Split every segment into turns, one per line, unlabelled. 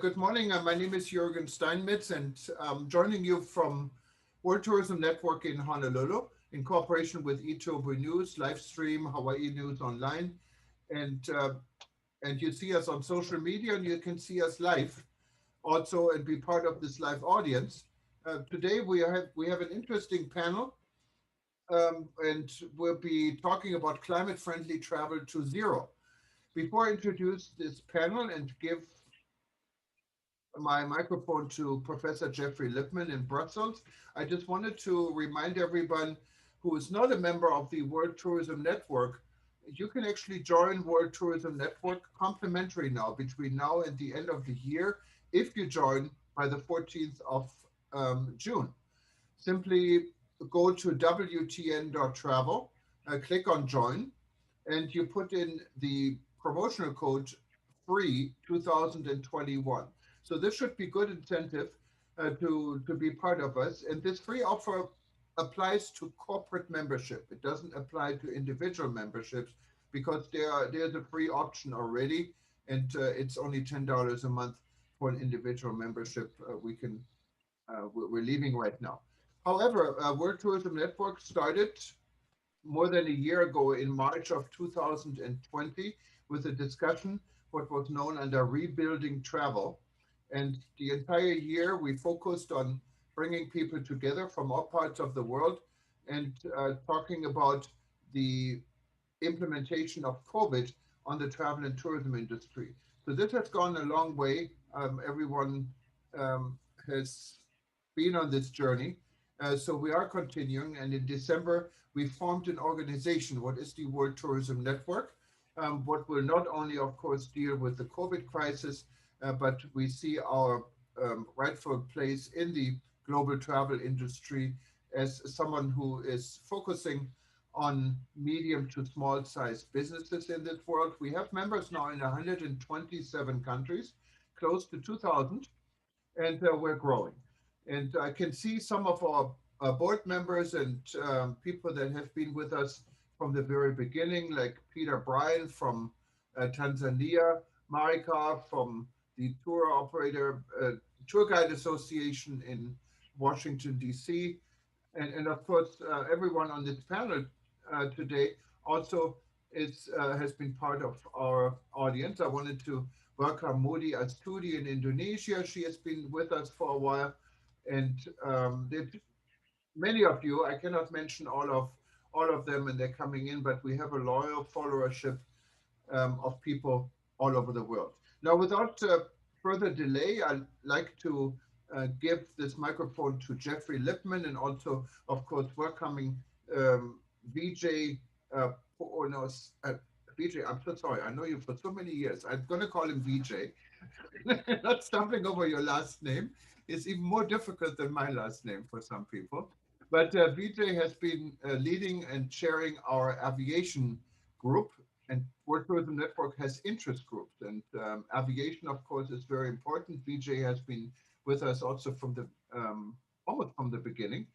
good morning. My name is Jürgen Steinmetz, and I'm joining you from World Tourism Network in Honolulu in cooperation with eTurbo News, live stream Hawaii News Online, and you see us on social media, and you can see us live also and be part of this live audience. Today we have an interesting panel, and we'll be talking about climate-friendly travel to zero. Before I introduce this panel and give my microphone to Professor Jeffrey Lipman in Brussels, I just wanted to remind everyone who is not a member of the World Tourism Network, you can actually join World Tourism Network complimentary now between now and the end of the year if you join by the 14th of June. Simply go to wtn.travel, click on join, and you put in the promotional code free 2021. So this should be good incentive to be part of us. And this free offer applies to corporate membership. It doesn't apply to individual memberships because there's a free option already, and it's only $10 a month for an individual membership. We're leaving right now. However, World Tourism Network started more than a year ago in March of 2020 with a discussion, what was known under rebuilding travel. And the entire year we focused on bringing people together from all parts of the world and talking about the implementation of COVID on the travel and tourism industry. So this has gone a long way. Everyone has been on this journey. So we are continuing, and in December we formed an organization, what is the World Tourism Network, what will not only, of course, deal with the COVID crisis, but we see our rightful place in the global travel industry as someone who is focusing on medium to small size businesses in this world. We have members now in 127 countries, close to 2,000, and we're growing. And I can see some of our board members and people that have been with us from the very beginning, like Peter Bryan from Tanzania, Marika from the Tour Guide Association in Washington, D.C., and of course, everyone on this panel today also has been part of our audience. I wanted to welcome Modi Astudi in Indonesia. She has been with us for a while. And many of you, I cannot mention all of them, and they're coming in, but we have a loyal followership of people all over the world. Now, without further delay, I'd like to give this microphone to Jeffrey Lipman, and also, of course, welcoming Vijay. Vijay, I'm so sorry. I know you for so many years. I'm going to call him Vijay. Not stumbling over your last name. It's even more difficult than my last name for some people. But Vijay has been leading and chairing our aviation group, and World Tourism Network has interest groups. And aviation, of course, is very important. Vijay has been with us also from the almost from the beginning.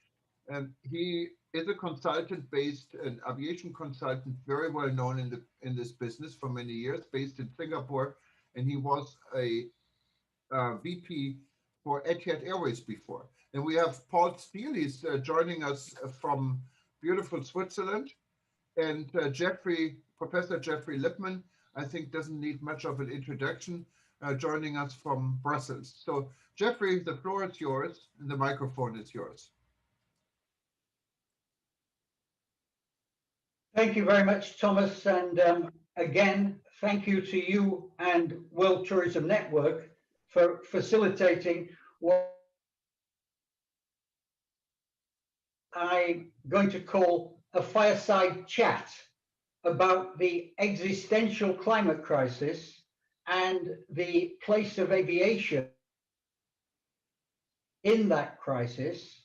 And he is a consultant based, an aviation consultant, very well known in this business for many years, based in Singapore. And he was a VP for Etihad Airways before. And we have Paul Steele, he's joining us from beautiful Switzerland. And Professor Jeffrey Lipman, I think doesn't need much of an introduction, joining us from Brussels. So Jeffrey, the floor is yours and the microphone is yours.
Thank you very much, Thomas. And again, thank you to you and World Tourism Network for facilitating what I'm going to call a fireside chat about the existential climate crisis and the place of aviation in that crisis,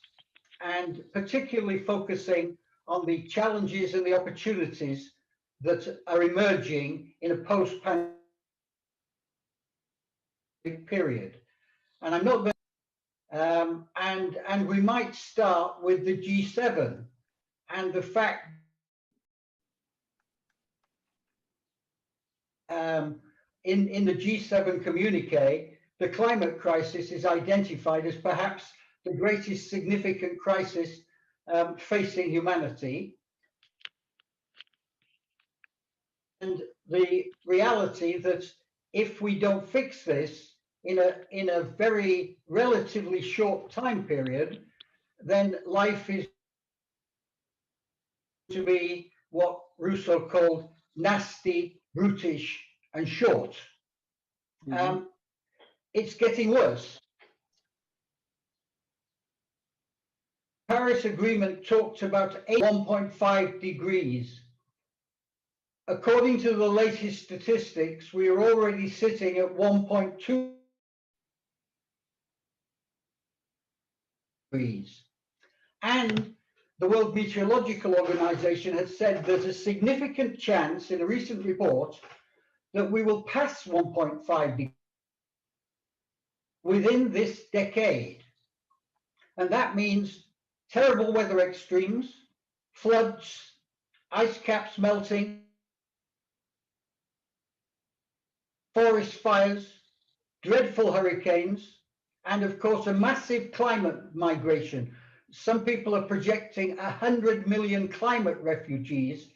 and particularly focusing on the challenges and the opportunities that are emerging in a post-pandemic period. And I'm not going and we might start with the G7 and the fact in the G7 communique, the climate crisis is identified as perhaps the greatest significant crisis facing humanity. And the reality that if we don't fix this in a very relatively short time period, then life is to be what Rousseau called nasty, brutish, and short. It's getting worse. Paris Agreement talked about 1.5 degrees. According to the latest statistics, we are already sitting at 1.2 degrees. And the World Meteorological Organization has said there's a significant chance in a recent report that we will pass 1.5 degrees within this decade. And that means terrible weather extremes, floods, ice caps melting, forest fires, dreadful hurricanes, and of course a massive climate migration. Some people are projecting 100 million climate refugees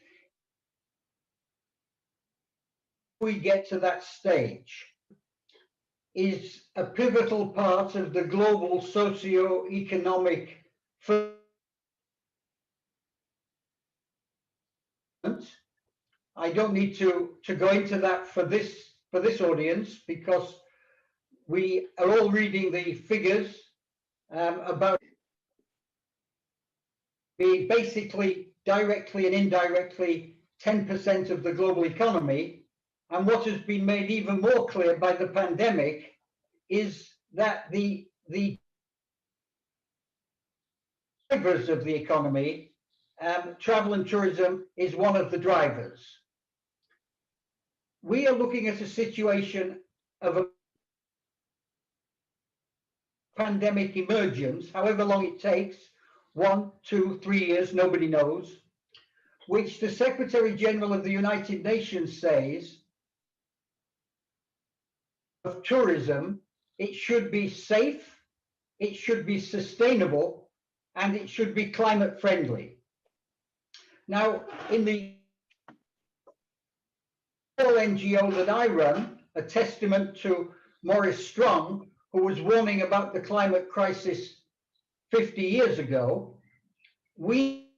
if we get to that stage. Is a pivotal part of the global socio-economic I don't need to go into that for this audience, because we are all reading the figures about basically directly and indirectly 10% of the global economy. And what has been made even more clear by the pandemic is that the drivers of the economy, travel and tourism is one of the drivers. We are looking at a situation of a pandemic emergence, however long it takes, 1, 2, 3 years, nobody knows, which the Secretary General of the United Nations says of tourism, it should be safe, it should be sustainable, and it should be climate friendly. Now, in the NGO that I run, a testament to Maurice Strong, who was warning about the climate crisis 50 years ago, we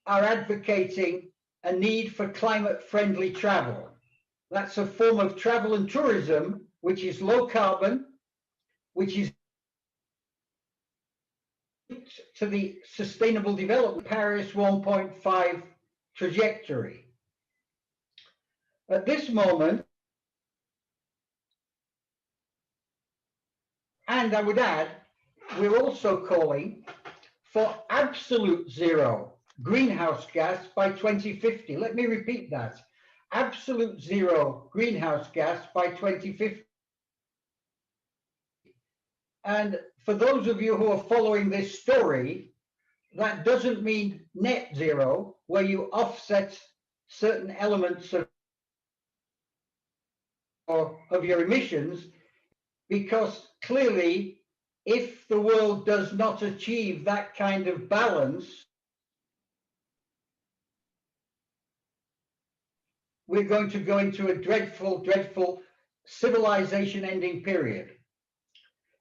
are advocating a need for climate-friendly travel. That's a form of travel and tourism which is low carbon, which is to the Sustainable Development Paris 1.5 trajectory. At this moment, and I would add, we're also calling for absolute zero greenhouse gas by 2050. Let me repeat that. Absolute zero greenhouse gas by 2050. And for those of you who are following this story, that doesn't mean net zero, where you offset certain elements of your emissions, because clearly, if the world does not achieve that kind of balance, we're going to go into a dreadful, dreadful civilization-ending period.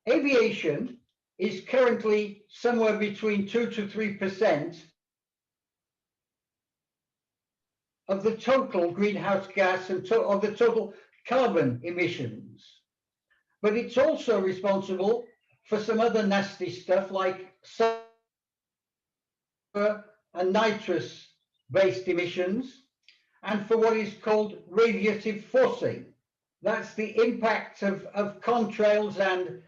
Aviation is currently somewhere between 2 to 3% of the total greenhouse gas and of the total carbon emissions. But it's also responsible for some other nasty stuff like sulfur and nitrous-based emissions, and for what is called radiative forcing. That's the impact of contrails and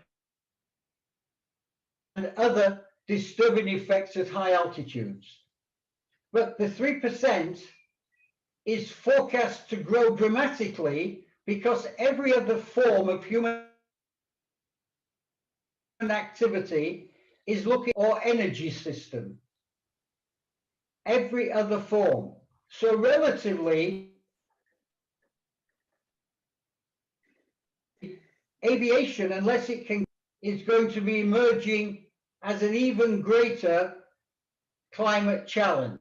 other disturbing effects at high altitudes. But the 3% is forecast to grow dramatically because every other form of human activity is looking for energy system. Every other form. So relatively, aviation, unless it can, is going to be emerging as an even greater climate challenge.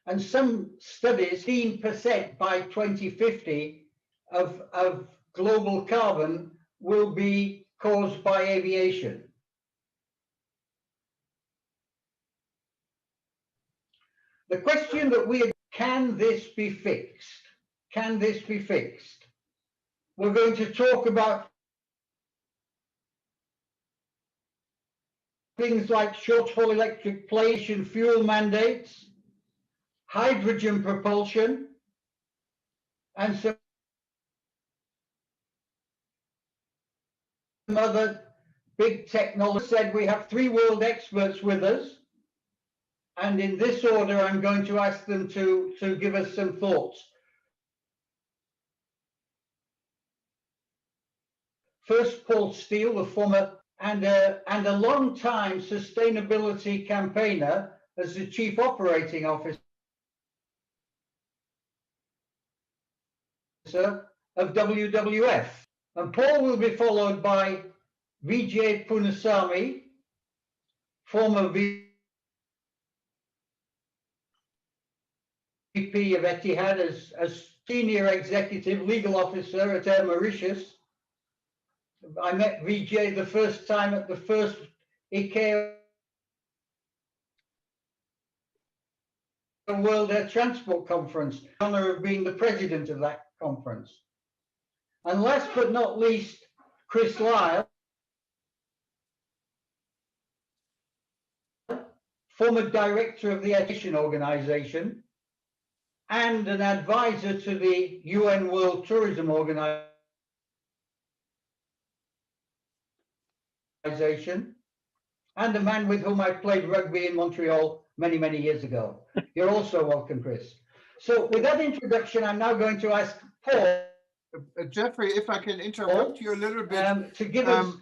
And some studies, 15% by 2050 of global carbon will be caused by aviation. The question that can this be fixed? Can this be fixed? We're going to talk about things like short-haul electric plane fuel mandates, hydrogen propulsion, and some other big technology. Said we have 3 world experts with us, and in this order I'm going to ask them to give us some thoughts. First, Paul Steele, the former and a long-time sustainability campaigner as the Chief Operating Officer of WWF. And Paul will be followed by Vijay Poonoosamy, former VP of Etihad as Senior Executive Legal Officer at Air Mauritius. I met Vijay the first time at the first ICAO World Air Transport Conference, the honor of being the president of that conference. And last but not least, Chris Lyle, former director of the Aviation organization and an advisor to the UN World Tourism Organization, and a man with whom I played rugby in Montreal many, many years ago. You're also welcome, Chris. So with that introduction, I'm now going to ask Paul.
Jeffrey, if I can interrupt you a little bit.
To give us...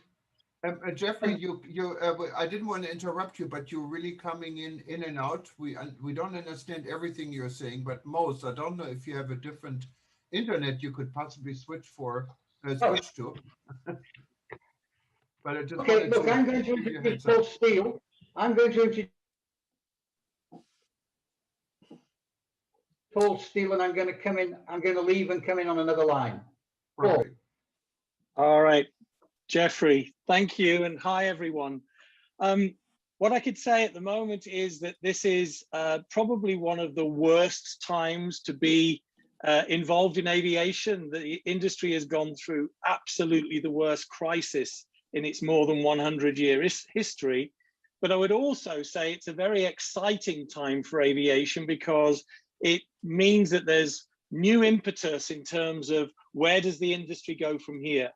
Jeffrey, I didn't want to interrupt you, but you're really coming in and out. We don't understand everything you're saying, but most. I don't know if you have a different internet you could possibly switch to. But I just
okay, look, I'm going to introduce Paul Steele. I'm going to introduce Paul Steele, and I'm going to come in. I'm going to leave and come in on another line. Paul.
All right, Jeffrey, thank you, and hi everyone. What I could say at the moment is that this is probably one of the worst times to be involved in aviation. The industry has gone through absolutely the worst crisis in its more than 100-year history. But I would also say it's a very exciting time for aviation because it means that there's new impetus in terms of where does the industry go from here.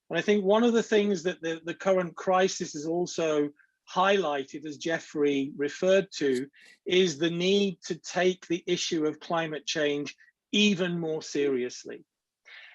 And I think one of the things that the current crisis has also highlighted, as Jeffrey referred to, is the need to take the issue of climate change even more seriously.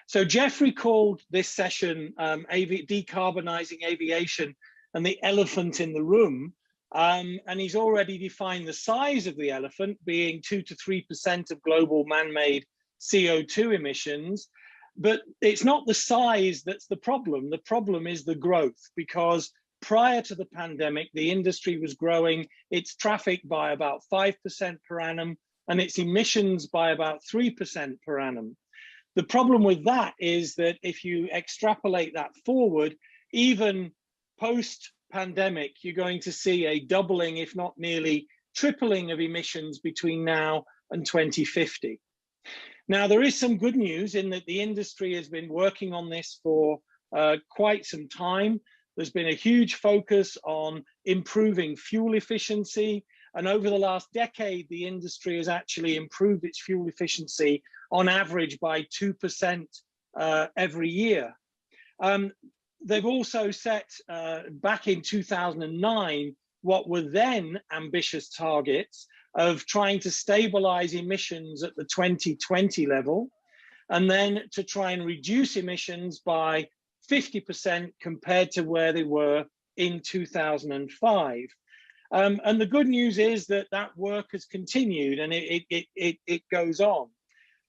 So Jeffrey called this session Decarbonizing Aviation and the elephant in the room. And he's already defined the size of the elephant being 2 to 3% of global man-made CO2 emissions. But it's not the size that's the problem. The problem is the growth, because prior to the pandemic, the industry was growing its traffic by about 5% per annum and its emissions by about 3% per annum. The problem with that is that if you extrapolate that forward, even post-pandemic, you're going to see a doubling, if not nearly tripling of emissions between now and 2050. Now, there is some good news in that the industry has been working on this for quite some time. There's been a huge focus on improving fuel efficiency. And over the last decade, the industry has actually improved its fuel efficiency on average by 2% every year. They've also set back in 2009 what were then ambitious targets of trying to stabilize emissions at the 2020 level, and then to try and reduce emissions by 50% compared to where they were in 2005. And the good news is that that work has continued and it goes on.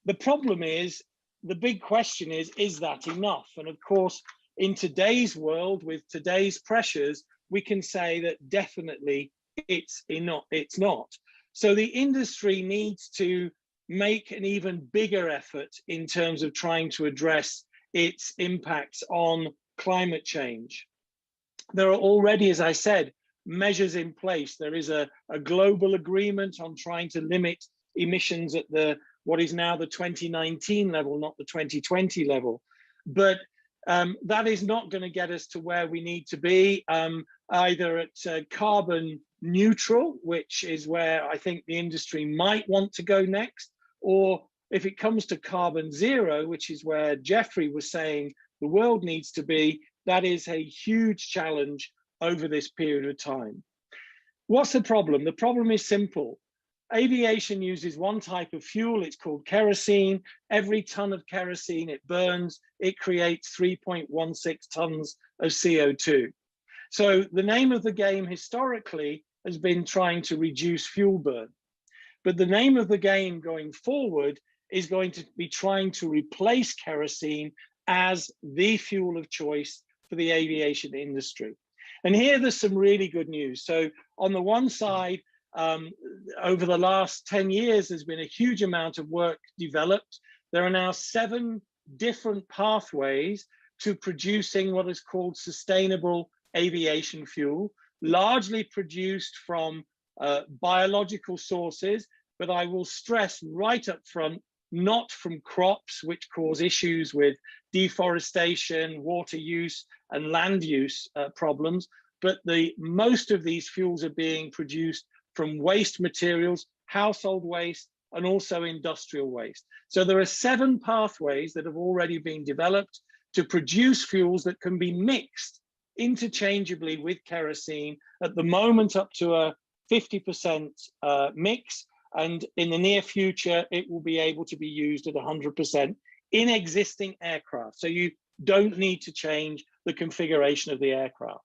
The problem is the big question is that enough? And of course, in today's world, with today's pressures, we can say that definitely it's not. So the industry needs to make an even bigger effort in terms of trying to address its impacts on climate change. There are already, as I said, measures in place. There is a global agreement on trying to limit emissions at what is now the 2019 level, not the 2020 level. But that is not going to get us to where we need to be, either at carbon neutral, which is where I think the industry might want to go next, or if it comes to carbon zero, which is where Jeffrey was saying the world needs to be, that is a huge challenge over this period of time. What's the problem? The problem is simple. Aviation uses one type of fuel, it's called kerosene. Every ton of kerosene it burns, it creates 3.16 tons of CO2. So the name of the game historically has been trying to reduce fuel burn. But the name of the game going forward is going to be trying to replace kerosene as the fuel of choice for the aviation industry. And here there's some really good news. So on the one side, over the last 10 years, there's been a huge amount of work developed. There are now 7 different pathways to producing what is called sustainable aviation fuel, largely produced from biological sources, but I will stress right up front, not from crops, which cause issues with deforestation, water use, and land use problems, but most of these fuels are being produced from waste materials, household waste, and also industrial waste. So there are 7 pathways that have already been developed to produce fuels that can be mixed interchangeably with kerosene, at the moment up to a 50% mix, and in the near future, it will be able to be used at 100% in existing aircraft. So you don't need to change the configuration of the aircraft.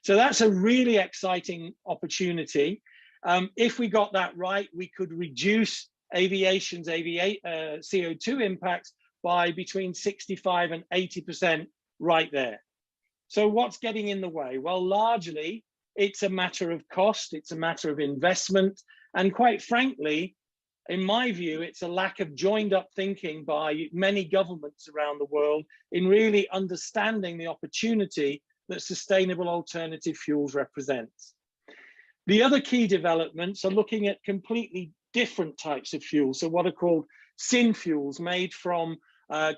So that's a really exciting opportunity. If we got that right, we could reduce aviation's CO2 impacts by between 65 and 80% right there. So what's getting in the way? Well, largely, it's a matter of cost, it's a matter of investment, and quite frankly, in my view, it's a lack of joined up thinking by many governments around the world in really understanding the opportunity that sustainable alternative fuels represents. The other key developments are looking at completely different types of fuels, so what are called Syn Fuels, made from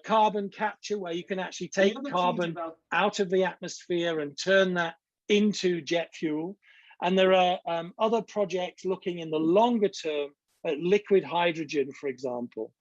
carbon capture, where you can actually take carbon out of the atmosphere and turn that into jet fuel. And there are other projects looking in the longer term at liquid hydrogen, for example.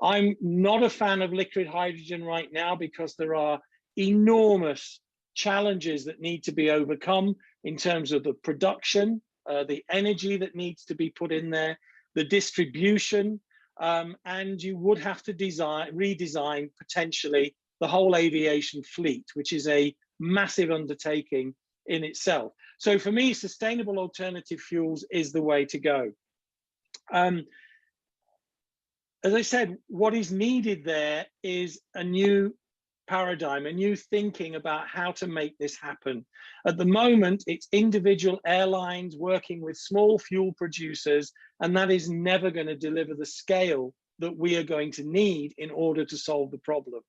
I'm not a fan of liquid hydrogen right now because there are enormous challenges that need to be overcome in terms of the production, the energy that needs to be put in there, the distribution, and you would have to redesign potentially the whole aviation fleet, which is a massive undertaking in itself. So for me, sustainable alternative fuels is the way to go. As I said, what is needed there is a new paradigm, a new thinking about how to make this happen. At the moment, it's individual airlines working with small fuel producers, and that is never going to deliver the scale that we are going to need in order to solve the problem.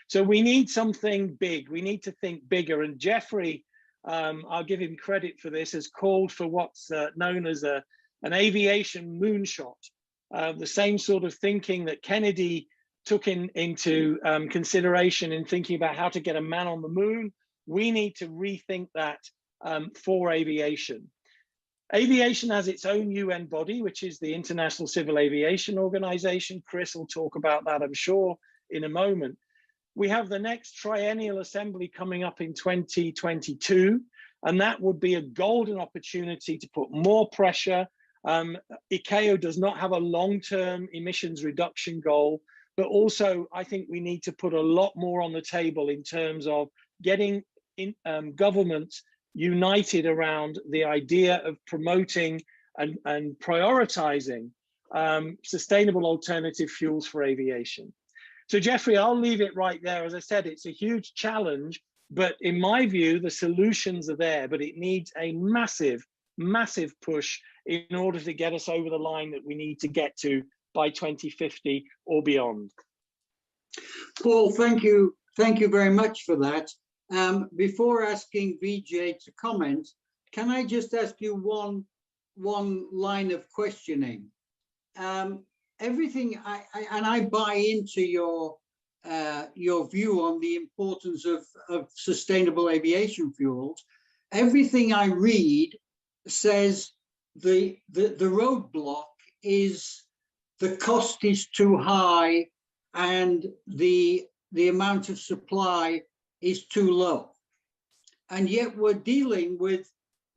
So we need something big. We need to think bigger. And Jeffrey, I'll give him credit for this, has called for what's known as an aviation moonshot. The same sort of thinking that Kennedy took into consideration in thinking about how to get a man on the moon. We need to rethink that for aviation. Aviation has its own UN body, which is the International Civil Aviation Organization. Chris will talk about that, I'm sure, in a moment. We have the next triennial assembly coming up in 2022, and that would be a golden opportunity to put more pressure. ICAO does not have a long-term emissions reduction goal, but also I think we need to put a lot more on the table in terms of getting governments united around the idea of promoting and prioritizing sustainable alternative fuels for aviation. So Jeffrey, I'll leave it right there. As I said, it's a huge challenge, but in my view, the solutions are there, but it needs a massive, massive push in order to get us over the line that we need to get to by 2050 or beyond.
Paul, thank you very much for that. Before asking Vijay to comment, can I just ask you one line of questioning? Everything I buy into your view on the importance of sustainable aviation fuels. Everything I read says the roadblock is the cost is too high and the amount of supply is too low. And yet we're dealing with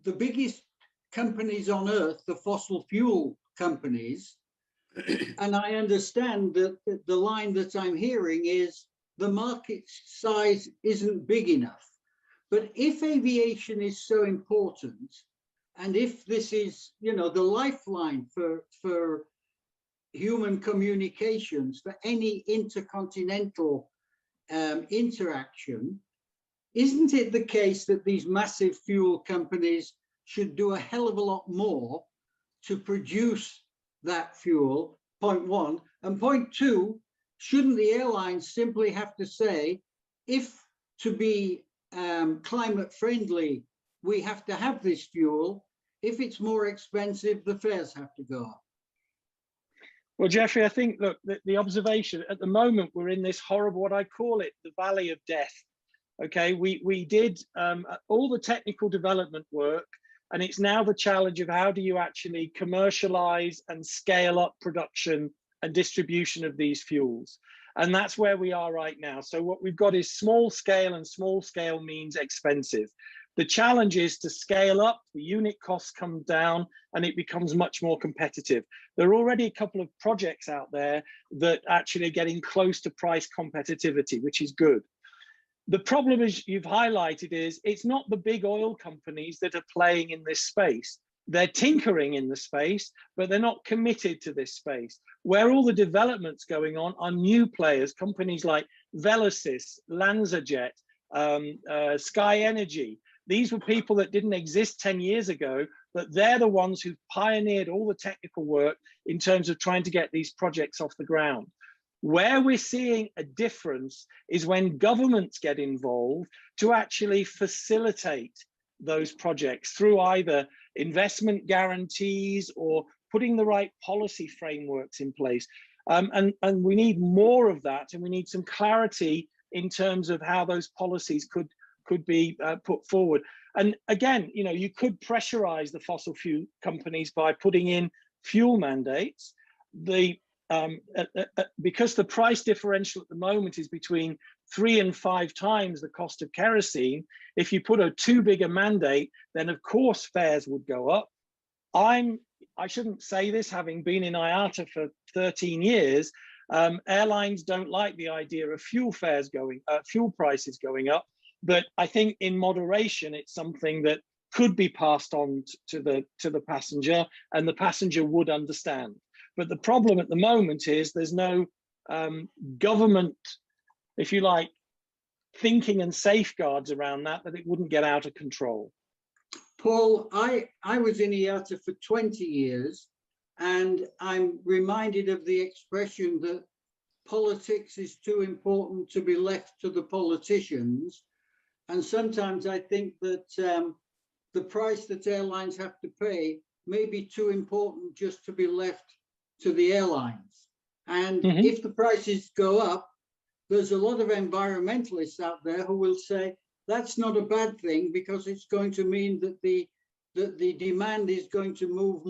the biggest companies on earth, the fossil fuel companies. And I understand that the line that I'm hearing is the market size isn't big enough. But if aviation is so important, and if this is, you know, the lifeline for human communications, for any intercontinental interaction, isn't it the case that these massive fuel companies should do a hell of a lot more to produce that fuel, point one? And point two, shouldn't the airlines simply have to say, if to be climate friendly, we have to have this fuel, if it's more expensive, the fares have to go up?
Well, Jeffrey, I think, look, the observation at the moment, we're in this horrible, what I call it, the valley of death. Okay, we did all the technical development work, and it's now the challenge of how do you actually commercialize and scale up production and distribution of these fuels. And that's where we are right now. So what we've got is small scale, and small scale means expensive. The challenge is to scale up, the unit costs come down, and it becomes much more competitive. There are already a couple of projects out there that actually are getting close to price competitivity, which is good. The problem, as you've highlighted, is it's not the big oil companies that are playing in this space. They're tinkering in the space, but they're not committed to this space. Where all the developments going on are new players, companies like Velocis, LanzaJet, Sky Energy. These were people that didn't exist 10 years ago, but they're the ones who pioneered all the technical work in terms of trying to get these projects off the ground. Where we're seeing a difference is when governments get involved to actually facilitate those projects through either investment guarantees or putting the right policy frameworks in place. And we need more of that, and we need some clarity in terms of how those policies could be put forward. And again, you know, you could pressurize the fossil fuel companies by putting in fuel mandates. Because the price differential at the moment is between 3 and 5 times the cost of kerosene, if you put a too big a mandate, then of course fares would go up. I shouldn't say this, having been in IATA for 13 years, airlines don't like the idea of fuel prices going up, but I think in moderation, it's something that could be passed on to the passenger, and the passenger would understand. But the problem at the moment is there's no government, if you like, thinking and safeguards around that it wouldn't get out of control.
Paul, I was in IATA for 20 years, and I'm reminded of the expression that politics is too important to be left to the politicians. And sometimes I think that the price that airlines have to pay may be too important just to be left to the airlines. And if the prices go up, there's a lot of environmentalists out there who will say that's not a bad thing, because it's going to mean that the demand is going to move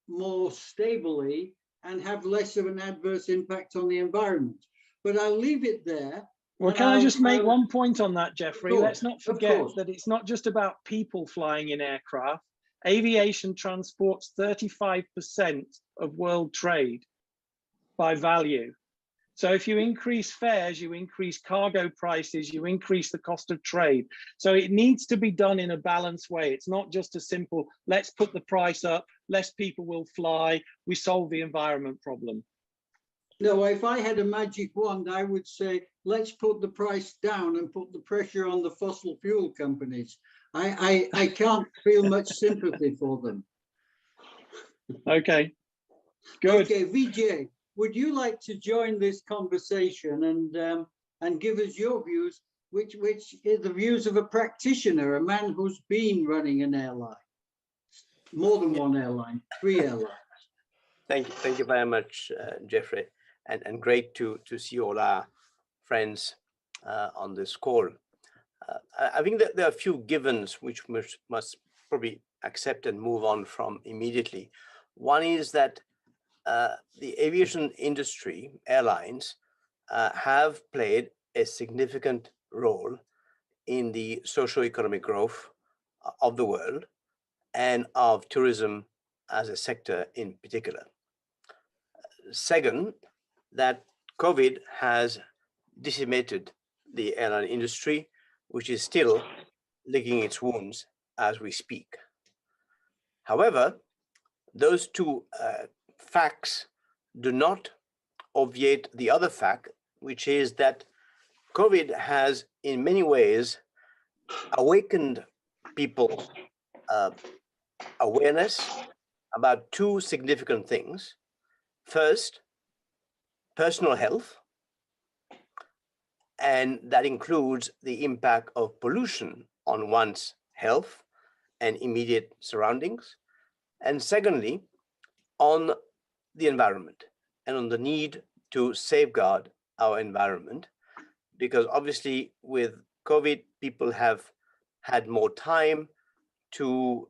more stably and have less of an adverse impact on the environment. But I'll leave it there.
Well, can I just make one point on that, Jeffrey?
Course,
let's not forget that it's not just about people flying in aircraft. Aviation transports 35% of world trade by value. So if you increase fares, you increase cargo prices, you increase the cost of trade. So it needs to be done in a balanced way. It's not just a simple, let's put the price up, less people will fly, we solve the environment problem.
No, if I had a magic wand, I would say, let's put the price down and put the pressure on the fossil fuel companies. I can't feel much sympathy for them.
Okay, good.
Okay, Vijay, would you like to join this conversation and give us your views, which is the views of a practitioner, a man who's been running an airline, more than one airline, 3 airlines.
Thank you very much, Jeffrey, and great to see all our friends on this call. I think that there are a few givens which must probably accept and move on from immediately. One is that the aviation industry, airlines, have played a significant role in the socio-economic growth of the world and of tourism as a sector in particular. Second, that COVID has decimated the airline industry, which is still licking its wounds as we speak. However, those two facts do not obviate the other fact, which is that COVID has in many ways awakened people's awareness about two significant things. First, personal health, and that includes the impact of pollution on one's health and immediate surroundings. And secondly, on the environment and on the need to safeguard our environment, because obviously with COVID, people have had more time to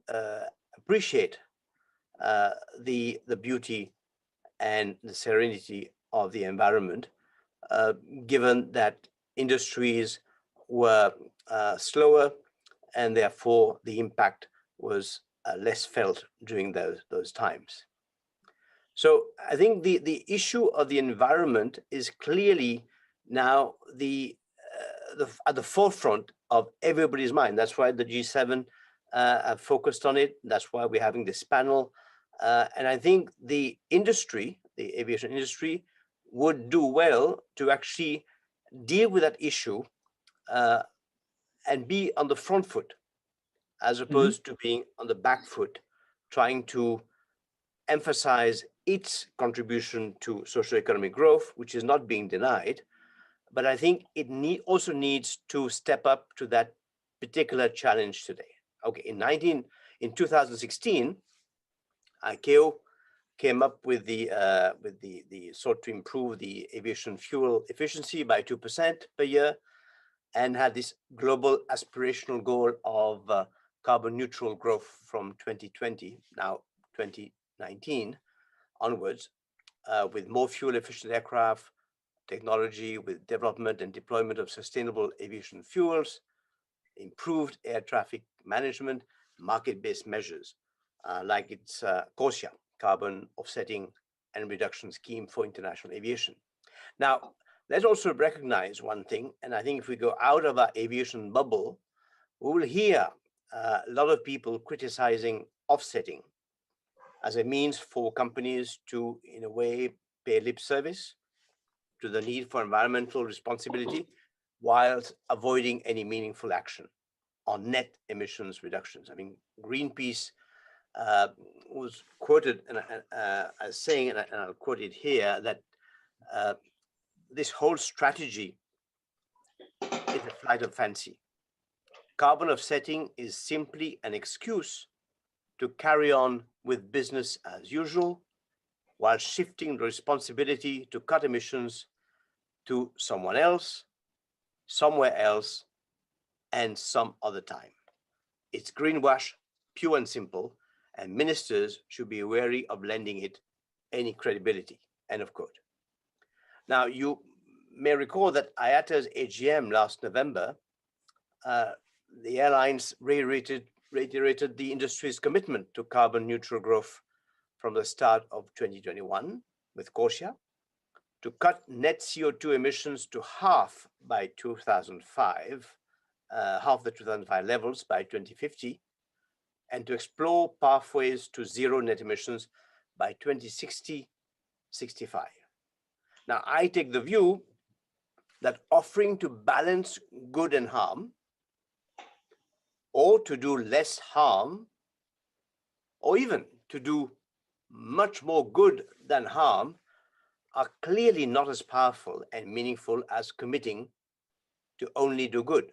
appreciate the beauty and the serenity of the environment, given that industries were slower and therefore the impact was less felt during those times. So I think the issue of the environment is clearly now at the forefront of everybody's mind. That's why the G7 have focused on it. That's why we're having this panel. And I think the industry, the aviation industry, would do well to actually deal with that issue and be on the front foot, as opposed to being on the back foot, trying to emphasize its contribution to socioeconomic growth, which is not being denied. But I think it also needs to step up to that particular challenge today. Okay, in 2016, ICAO came up with the sought to improve the aviation fuel efficiency by 2% per year, and had this global aspirational goal of carbon neutral growth from 2020, now 2019 onwards, with more fuel efficient aircraft, technology, with development and deployment of sustainable aviation fuels, improved air traffic management, market-based measures, like its CORSIA, Carbon Offsetting and Reduction Scheme for International Aviation. Now, let's also recognize one thing, and I think if we go out of our aviation bubble, we will hear a lot of people criticizing offsetting as a means for companies to, in a way, pay lip service to the need for environmental responsibility whilst avoiding any meaningful action on net emissions reductions. I mean, Greenpeace was quoted as saying, and I'll quote it here, that this whole strategy is a flight of fancy. Carbon offsetting is simply an excuse to carry on with business as usual, while shifting the responsibility to cut emissions to someone else, somewhere else, and some other time. It's greenwash, pure and simple, and ministers should be wary of lending it any credibility, end of quote. Now, you may recall that IATA's AGM last November, the airlines reiterated the industry's commitment to carbon neutral growth from the start of 2021 with CORSIA, to cut net CO2 emissions to half by 2005, half the 2005 levels by 2050, and to explore pathways to zero net emissions by 2060-65. Now, I take the view that offering to balance good and harm, or to do less harm, or even to do much more good than harm, are clearly not as powerful and meaningful as committing to only do good.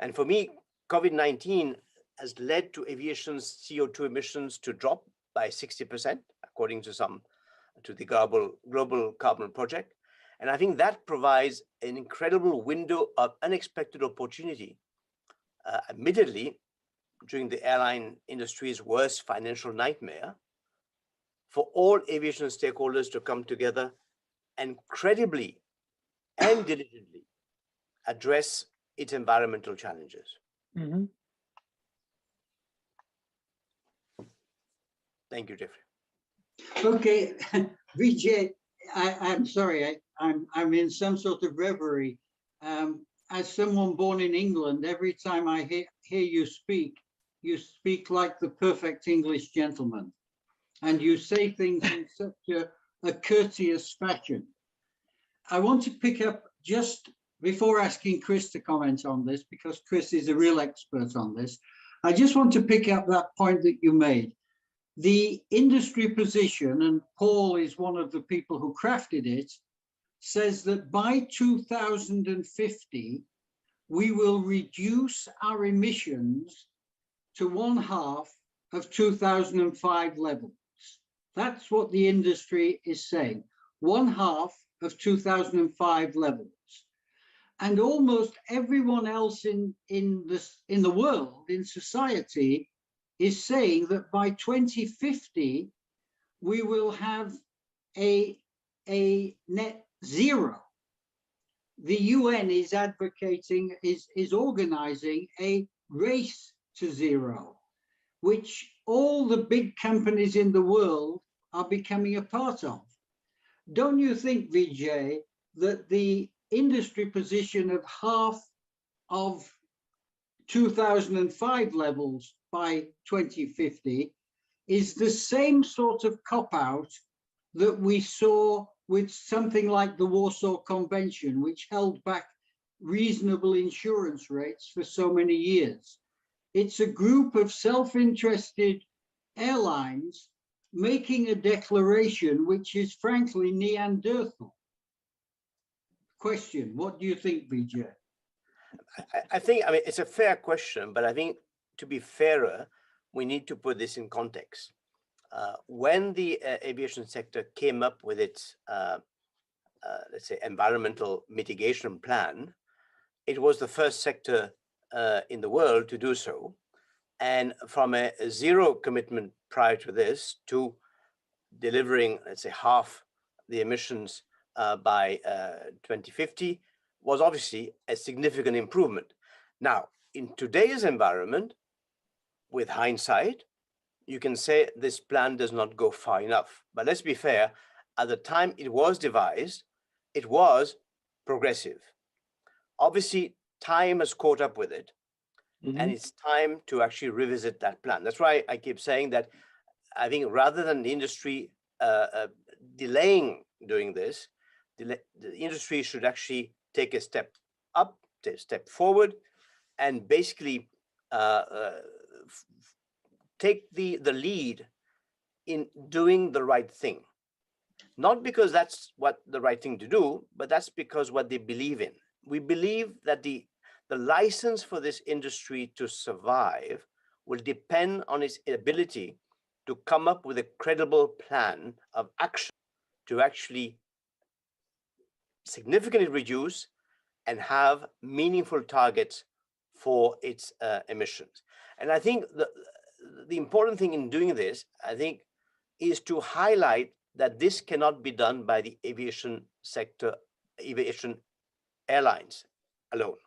And for me, COVID-19 has led to aviation's CO2 emissions to drop by 60%, according to the Global Carbon Project. And I think that provides an incredible window of unexpected opportunity. Admittedly, during the airline industry's worst financial nightmare, for all aviation stakeholders to come together and credibly and diligently address its environmental challenges.
Mm-hmm.
Thank you, Jeffrey.
Okay, Vijay, I'm sorry, I'm in some sort of reverie. As someone born in England, every time I hear you speak like the perfect English gentleman, and you say things in such a courteous fashion. I want to pick up just before asking Chris to comment on this, because Chris is a real expert on this. I just want to pick up that point that you made. The industry position, and Paul is one of the people who crafted it, says that by 2050, we will reduce our emissions to 1/2 of 2005 levels. That's what the industry is saying, 1/2 of 2005 levels. And almost everyone else in the world, in society, is saying that by 2050, we will have a net zero. The UN is advocating, is organizing a race to zero, which all the big companies in the world are becoming a part of. Don't you think, Vijay, that the industry position of 1/2 of 2005 levels by 2050 is the same sort of cop-out that we saw with something like the Warsaw Convention, which held back reasonable insurance rates for so many years? It's a group of self-interested airlines making a declaration which is frankly Neanderthal. Question, what do you think, Vijay?
I think, I mean, it's a fair question, but I think to be fairer, we need to put this in context. When the aviation sector came up with its, let's say, environmental mitigation plan, it was the first sector in the world to do so. And from a zero commitment prior to this to delivering, let's say, 1/2 the emissions by 2050 was obviously a significant improvement. Now, in today's environment, with hindsight, you can say this plan does not go far enough. But let's be fair, at the time it was devised, it was progressive. Obviously, time has caught up with it, and it's time to actually revisit that plan. That's why I keep saying that I think rather than the industry delaying doing this, the industry should actually take a step up, take a step forward, and basically take the lead in doing the right thing. Not because that's what the right thing to do, but that's because what they believe in. We believe that the license for this industry to survive will depend on its ability to come up with a credible plan of action to actually significantly reduce and have meaningful targets for its emissions. And I think the important thing in doing this, I think, is to highlight that this cannot be done by the aviation sector, aviation airlines alone.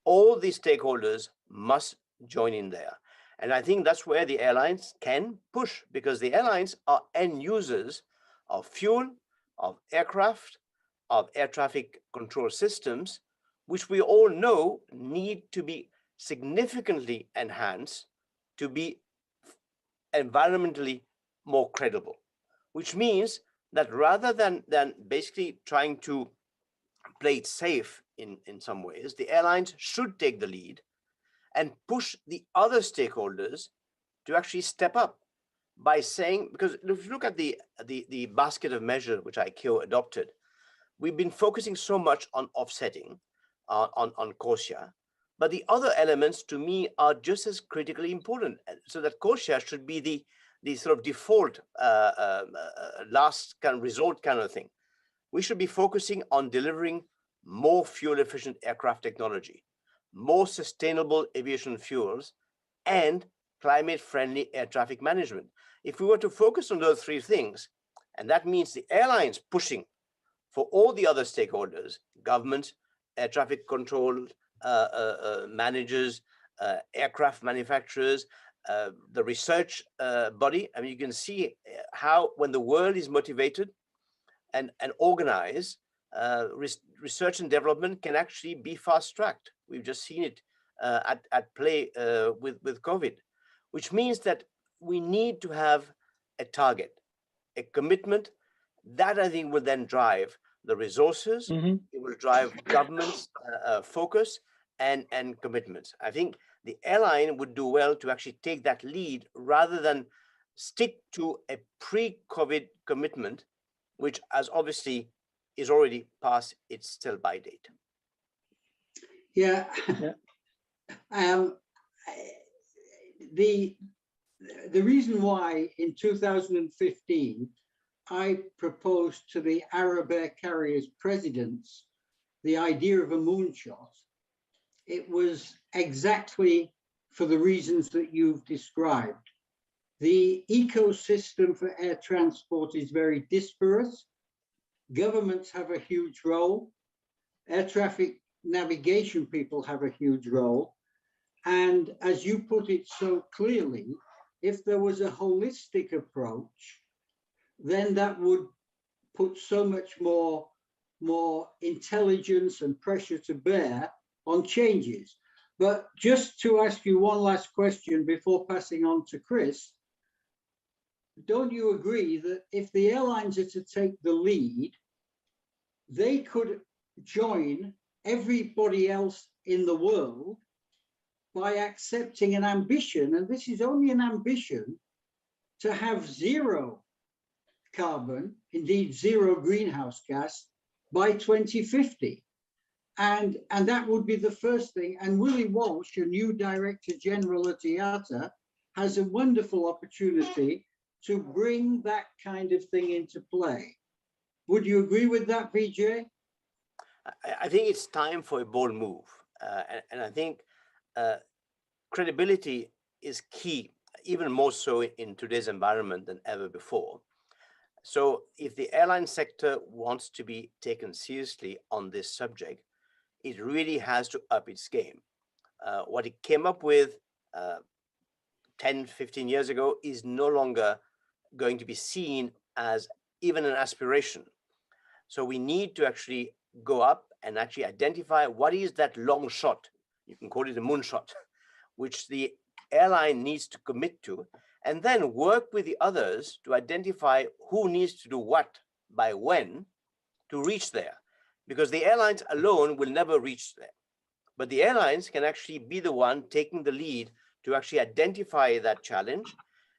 All the stakeholders must join in there. And I think that's where the airlines can push, because the airlines are end users of fuel, of aircraft, of air traffic control systems, which we all know need to be significantly enhanced to be environmentally more credible, which means that rather than basically trying to play it safe in some ways, the airlines should take the lead and push the other stakeholders to actually step up by saying, because if you look at the basket of measures which ICAO adopted, we've been focusing so much on offsetting, on CORSIA, but the other elements to me are just as critically important. So that CORSIA should be the sort of default last kind of resort kind of thing. We should be focusing on delivering more fuel efficient aircraft technology, more sustainable aviation fuels, and climate friendly air traffic management. If we were to focus on those three things, and that means the airlines pushing for all the other stakeholders, governments, air traffic control managers, aircraft manufacturers, the research body. I mean, you can see how when the world is motivated and organized, research and development can actually be fast-tracked. We've just seen it at play with COVID, which means that we need to have a target, a commitment that I think will then drive the resources.
Mm-hmm.
It will drive government's focus and commitments. I think the airline would do well to actually take that lead rather than stick to a pre-COVID commitment, which as obviously is already past its sell-by date.
Yeah. The reason why in 2015 I proposed to the Arab Air Carriers presidents the idea of a moonshot, it was exactly for the reasons that you've described. The ecosystem for air transport is very disparate. Governments have a huge role. Air traffic navigation people have a huge role. And as you put it so clearly, if there was a holistic approach, then that would put so much more intelligence and pressure to bear on changes. But just to ask you one last question before passing on to Chris, don't you agree that if the airlines are to take the lead, they could join everybody else in the world by accepting an ambition, and this is only an ambition, to have zero carbon, indeed zero greenhouse gas, by 2050. And that would be the first thing. And Willie Walsh, a new Director General at IATA, has a wonderful opportunity to bring that kind of thing into play. Would you agree with that, Vijay?
I think it's time for a bold move. And I think credibility is key, even more so in today's environment than ever before. So if the airline sector wants to be taken seriously on this subject, it really has to up its game. What it came up with 10, 15 years ago is no longer going to be seen as even an aspiration. So we need to actually go up and actually identify what is that long shot, you can call it a moonshot, which the airline needs to commit to, and then work with the others to identify who needs to do what by when to reach there. Because the airlines alone will never reach there. But the airlines can actually be the one taking the lead to actually identify that challenge,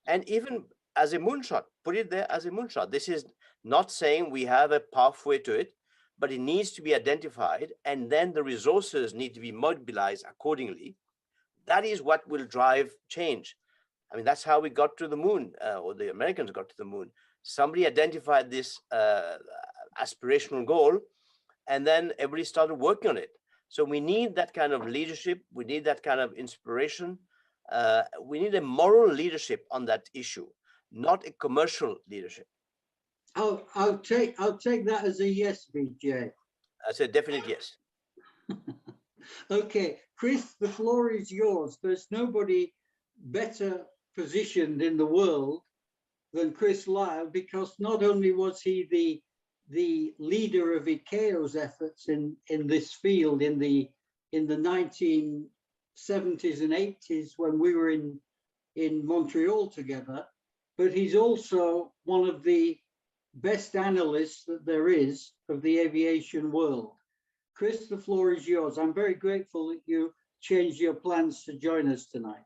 and even as a moonshot, put it there as a moonshot. This is not saying we have a pathway to it, but it needs to be identified, and then the resources need to be mobilized accordingly. That is what will drive change. I mean, that's how we got to the moon, or the Americans got to the moon. Somebody identified this aspirational goal, and then everybody started working on it. So we need that kind of leadership. We need that kind of inspiration. We need a moral leadership on that issue, not a commercial leadership.
I'll take that as a yes, Vijay.
That's a definite yes.
Okay, Chris, the floor is yours. There's nobody better positioned in the world than Chris Lyle, because not only was he the leader of ICAO's efforts in this field in the 1970s and 80s when we were in Montreal together, but he's also one of the best analysts that there is of the aviation world. Chris, the floor is yours. I'm very grateful that you changed your plans to join us tonight.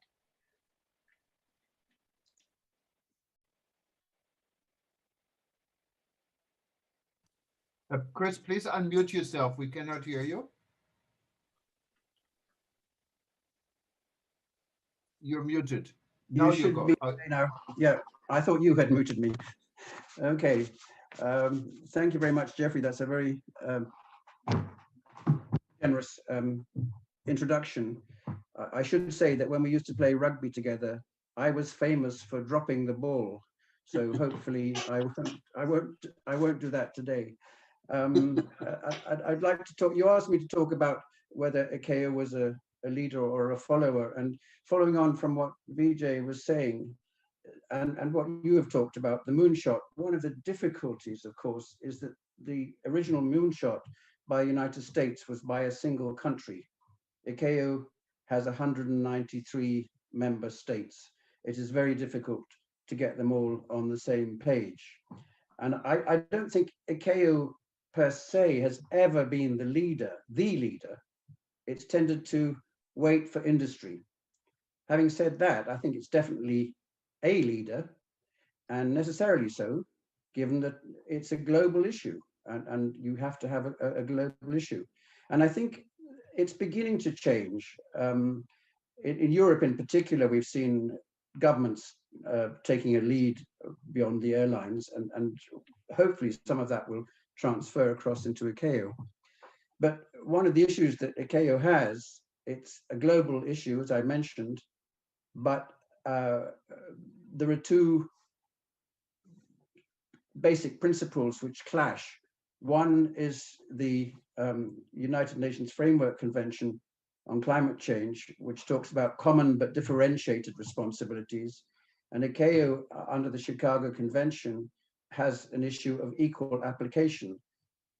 Chris, please unmute yourself. We cannot hear you. You're muted. Now you go.
Now. Yeah, I thought you had muted me. Okay. Thank you very much, Jeffrey. That's a very generous introduction. I should say that when we used to play rugby together, I was famous for dropping the ball. So hopefully I won't do that today. I'd like to talk. You asked me to talk about whether ICAO was a leader or a follower, and following on from what Vijay was saying, and what you have talked about, the moonshot. One of the difficulties, of course, is that the original moonshot by the United States was by a single country. ICAO has 193 member states. It is very difficult to get them all on the same page. And I don't think ICAO per se has ever been the leader. It's tended to wait for industry. Having said that, I think it's definitely a leader, and necessarily so, given that it's a global issue, and you have to have a global issue. And I think it's beginning to change. In Europe in particular, we've seen governments taking a lead beyond the airlines, and hopefully some of that will transfer across into ICAO. But one of the issues that ICAO has, it's a global issue, as I mentioned, but there are two basic principles which clash. One is the United Nations Framework Convention on Climate Change, which talks about common but differentiated responsibilities. And ICAO, under the Chicago Convention, has an issue of equal application.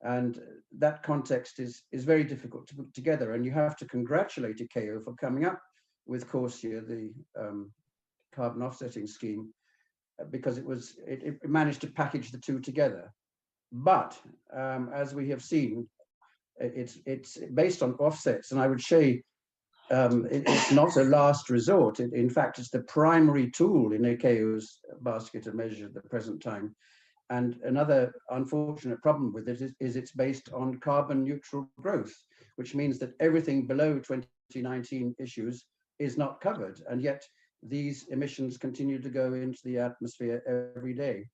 And that context is very difficult to put together. And you have to congratulate ICAO for coming up with CORSIA, the carbon offsetting scheme, because it managed to package the two together. But as we have seen, it's based on offsets, and I would say it's not a last resort. In fact, it's the primary tool in ICAO's basket of measures at the present time. And another unfortunate problem with it is it's based on carbon neutral growth, which means that everything below 2019 issues is not covered. And yet these emissions continue to go into the atmosphere every day.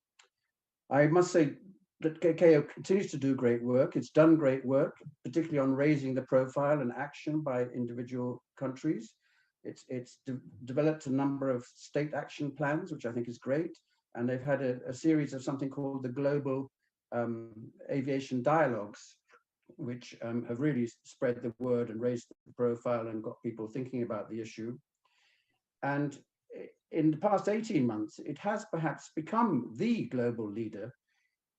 I must say that ICAO continues to do great work. It's done great work, particularly on raising the profile and action by individual countries. It's developed a number of state action plans, which I think is great. And they've had a series of something called the Global Aviation Dialogues, which have really spread the word and raised the profile and got people thinking about the issue. And in the past 18 months, it has perhaps become the global leader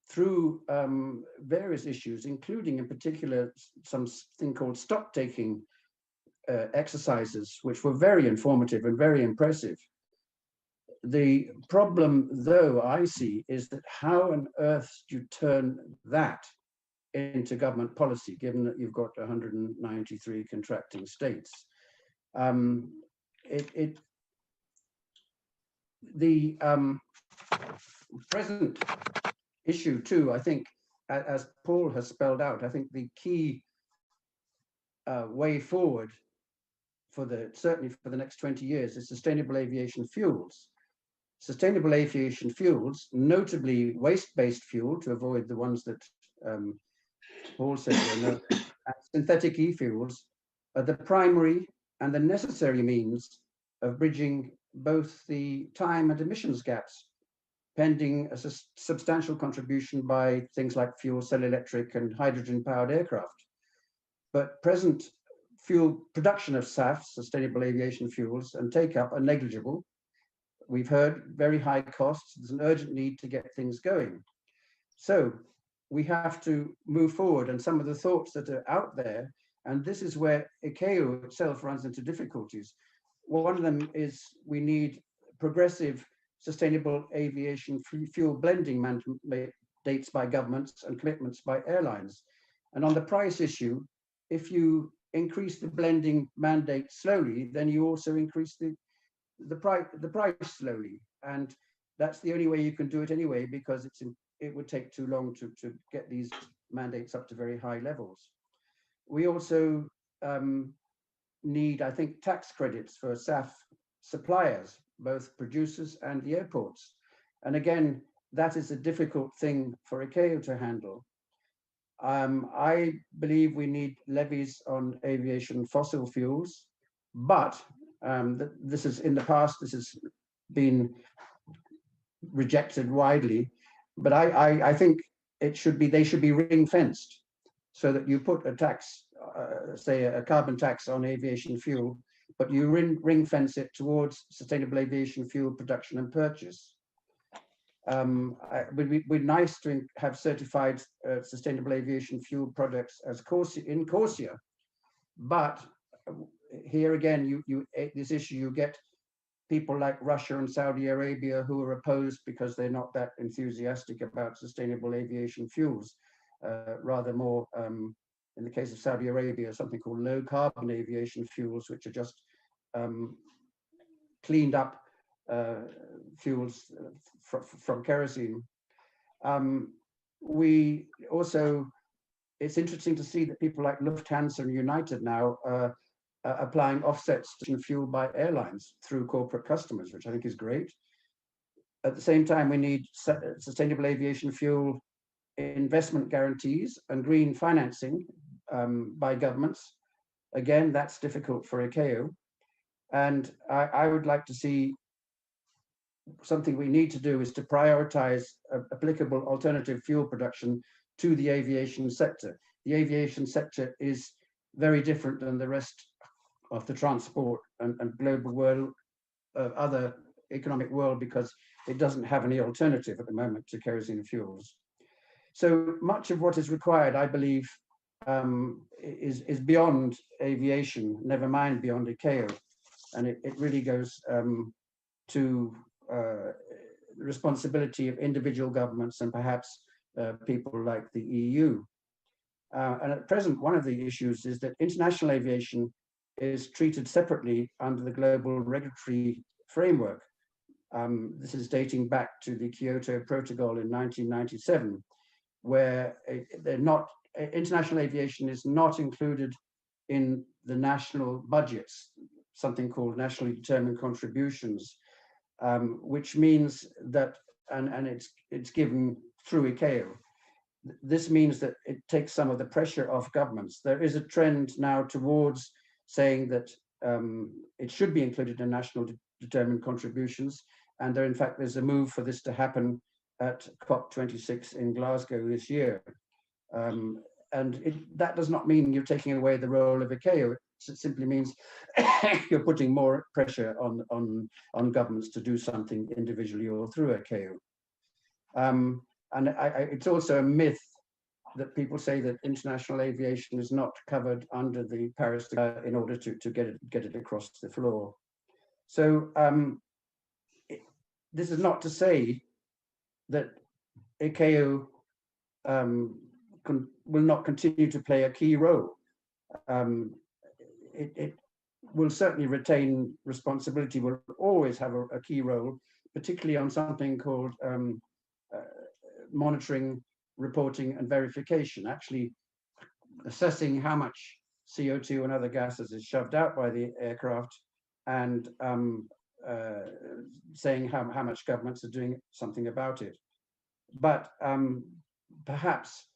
through various issues, including in particular something called stock-taking exercises, which were very informative and very impressive. The problem, though, I see, is that how on earth do you turn that into government policy, given that you've got 193 contracting states? The present issue, too, I think, as Paul has spelled out, I think the key way forward certainly for the next 20 years is sustainable aviation fuels. Sustainable aviation fuels, notably waste-based fuel, to avoid the ones that Paul said, and synthetic e-fuels, are the primary and the necessary means of bridging both the time and emissions gaps, pending a substantial contribution by things like fuel cell electric and hydrogen-powered aircraft. But present fuel production of SAF, sustainable aviation fuels, and take-up are negligible. We've heard very high costs. There's an urgent need to get things going. So we have to move forward, and some of the thoughts that are out there, and this is where ICAO itself runs into difficulties. One of them is we need progressive sustainable aviation fuel blending dates by governments and commitments by airlines. And on the price issue, if you increase the blending mandate slowly, then you also increase the price slowly. And that's the only way you can do it anyway, because it would take too long to get these mandates up to very high levels. We also need, I think, tax credits for SAF suppliers, both producers and the airports. And again, that is a difficult thing for ICAO to handle. I believe we need levies on aviation fossil fuels, but this is in the past, this has been rejected widely, but I think they should be ring fenced, so that you put a tax, say a carbon tax on aviation fuel, but you ring fence it towards sustainable aviation fuel production and purchase. It would be nice to have certified sustainable aviation fuel products as in CORSIA, but here again, this issue, you get people like Russia and Saudi Arabia who are opposed because they're not that enthusiastic about sustainable aviation fuels. Rather more, in the case of Saudi Arabia, something called low carbon aviation fuels, which are just cleaned up fuels from kerosene. We also, it's interesting to see that people like Lufthansa and United now applying offsets to fuel by airlines through corporate customers, which I think is great. At the same time, we need sustainable aviation fuel investment guarantees and green financing by governments. Again, that's difficult for ICAO. And I would like to see, something we need to do is to prioritize applicable alternative fuel production to the aviation sector. The aviation sector is very different than the rest of the transport and global world, other economic world, because it doesn't have any alternative at the moment to kerosene fuels. So much of what is required, I believe, is beyond aviation, never mind beyond ICAO. And it really goes to the responsibility of individual governments and perhaps people like the EU. And at present, one of the issues is that international aviation is treated separately under the global regulatory framework. This is dating back to the Kyoto Protocol in 1997, where international aviation is not included in the national budgets, something called nationally determined contributions, which means that, and it's given through ICAO. This means that it takes some of the pressure off governments. There is a trend now towards saying that it should be included in national determined contributions, and in fact there's a move for this to happen at COP26 in Glasgow this year. And that does not mean you're taking away the role of ICAO. It simply means you're putting more pressure on governments to do something individually or through ICAO. And it's also a myth that people say that international aviation is not covered under the Paris in order to get it across the floor. So this is not to say that ICAO will not continue to play a key role. It will certainly retain responsibility, will always have a key role, particularly on something called monitoring, reporting and verification, actually assessing how much CO2 and other gases is shoved out by the aircraft, and saying how much governments are doing something about it. But perhaps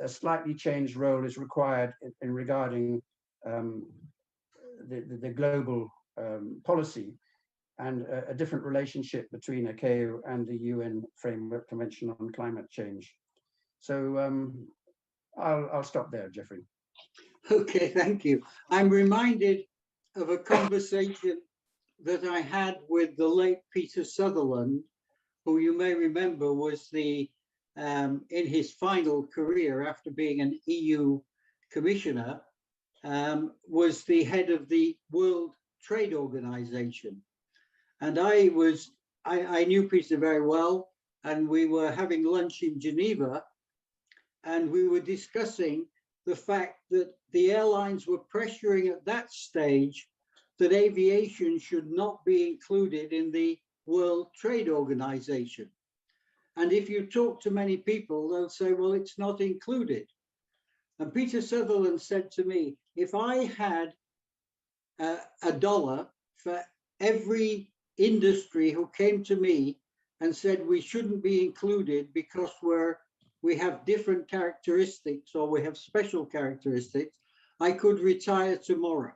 a slightly changed role is required in regarding the global policy, and a different relationship between ICAO and the UN Framework Convention on Climate Change. So I'll stop there, Jeffrey.
Okay, thank you. I'm reminded of a conversation that I had with the late Peter Sutherland, who you may remember was the in his final career after being an EU commissioner, was the head of the World Trade Organization. And I knew Peter very well, and we were having lunch in Geneva, and we were discussing the fact that the airlines were pressuring at that stage that aviation should not be included in the World Trade Organization. And if you talk to many people, they'll say, well, it's not included. And Peter Sutherland said to me, if I had $1 for every industry who came to me and said we shouldn't be included because we have different characteristics or we have special characteristics, I could retire tomorrow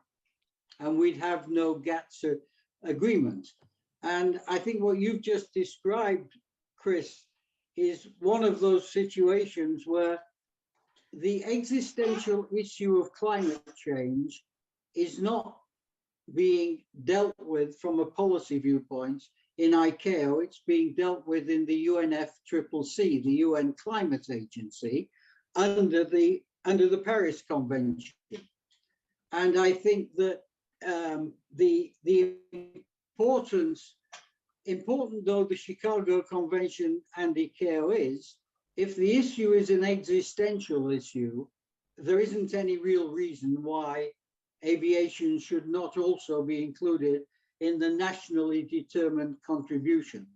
and we'd have no GATS agreement. And I think what you've just described, Chris, is one of those situations where the existential issue of climate change is not being dealt with from a policy viewpoint in ICAO. It's being dealt with in the UNFCCC, the UN Climate Agency, under the Paris Convention. And I think that the important though the Chicago Convention and ICAO is, if the issue is an existential issue, there isn't any real reason why aviation should not also be included in the nationally determined contributions.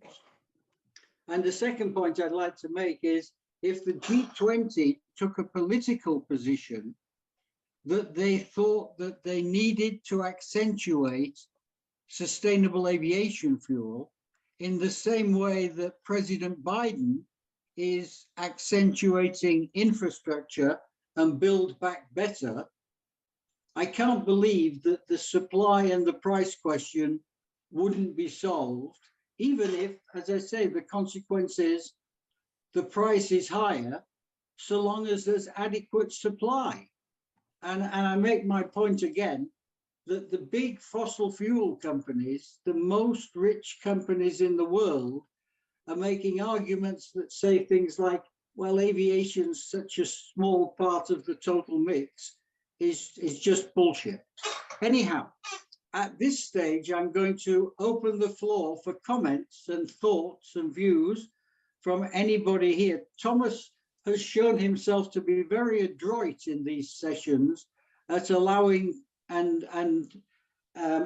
And the second point I'd like to make is, if the G20 took a political position that they thought that they needed to accentuate sustainable aviation fuel in the same way that President Biden is accentuating infrastructure and build back better, I can't believe that the supply and the price question wouldn't be solved, even if, as I say, the consequence is the price is higher, so long as there's adequate supply. And I make my point again, that the big fossil fuel companies, the most rich companies in the world, are making arguments that say things like, well, aviation's such a small part of the total mix, is just bullshit. Anyhow, at this stage, I'm going to open the floor for comments and thoughts and views from anybody here. Thomas has shown himself to be very adroit in these sessions at allowing and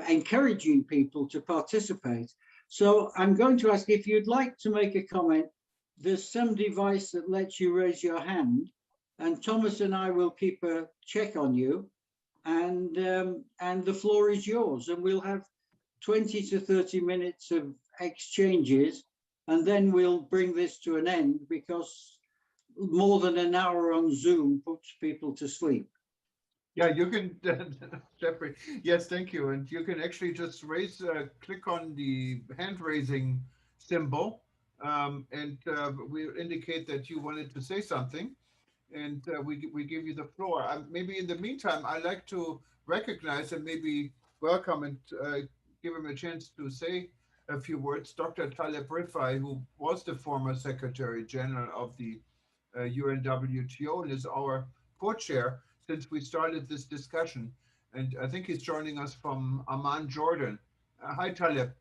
encouraging people to participate. So I'm going to ask, if you'd like to make a comment, there's some device that lets you raise your hand, and Thomas and I will keep a check on you, and the floor is yours, and we'll have 20 to 30 minutes of exchanges, and then we'll bring this to an end, because more than an hour on Zoom puts people to sleep.
Yeah, you can, Jeffrey. Yes, thank you. And you can actually just click on the hand raising symbol, and we indicate that you wanted to say something, and we give you the floor. Maybe in the meantime, I'd like to recognize and maybe welcome and give him a chance to say a few words. Dr. Taleb Rifai, who was the former Secretary General of the UNWTO and is our co-chair since we started this discussion. And I think he's joining us from Amman, Jordan. Hi, Taleb.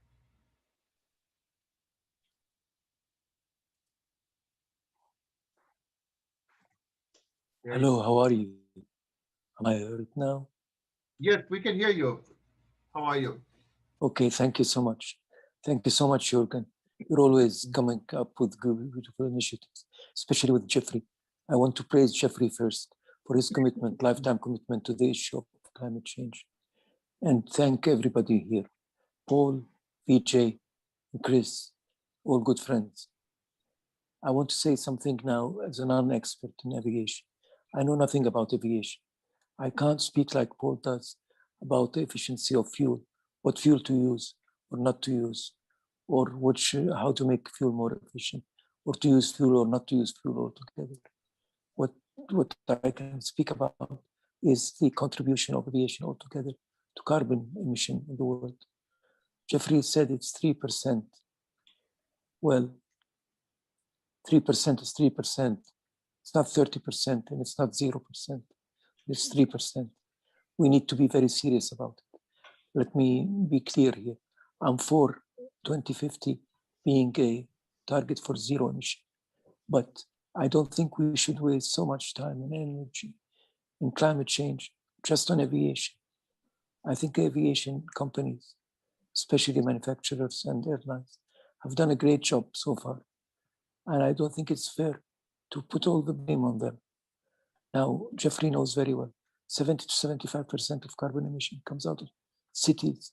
Hello, how are you? Am I heard now?
Yes, we can hear you. How are you?
Okay, thank you so much. Thank you so much, Jürgen. You're always coming up with good, beautiful initiatives, especially with Jeffrey. I want to praise Jeffrey first for his commitment, lifetime commitment to the issue of climate change. And thank everybody here, Paul, Vijay, Chris, all good friends. I want to say something now as a non-expert in aviation. I know nothing about aviation. I can't speak like Paul does about the efficiency of fuel, what fuel to use or not to use, or how to make fuel more efficient, or to use fuel or not to use fuel altogether. What I can speak about is the contribution of aviation altogether to carbon emission in the world. Jeffrey said it's 3%. Well, 3% is 3%. It's not 30% and it's not 0%. It's 3%. We need to be very serious about it. Let me be clear here. I'm for 2050 being a target for zero emission. But I don't think we should waste so much time and energy in climate change just on aviation. I think aviation companies, especially manufacturers and airlines, have done a great job so far. And I don't think it's fair to put all the blame on them. Now, Jeffrey knows very well, 70 to 75% of carbon emission comes out of cities.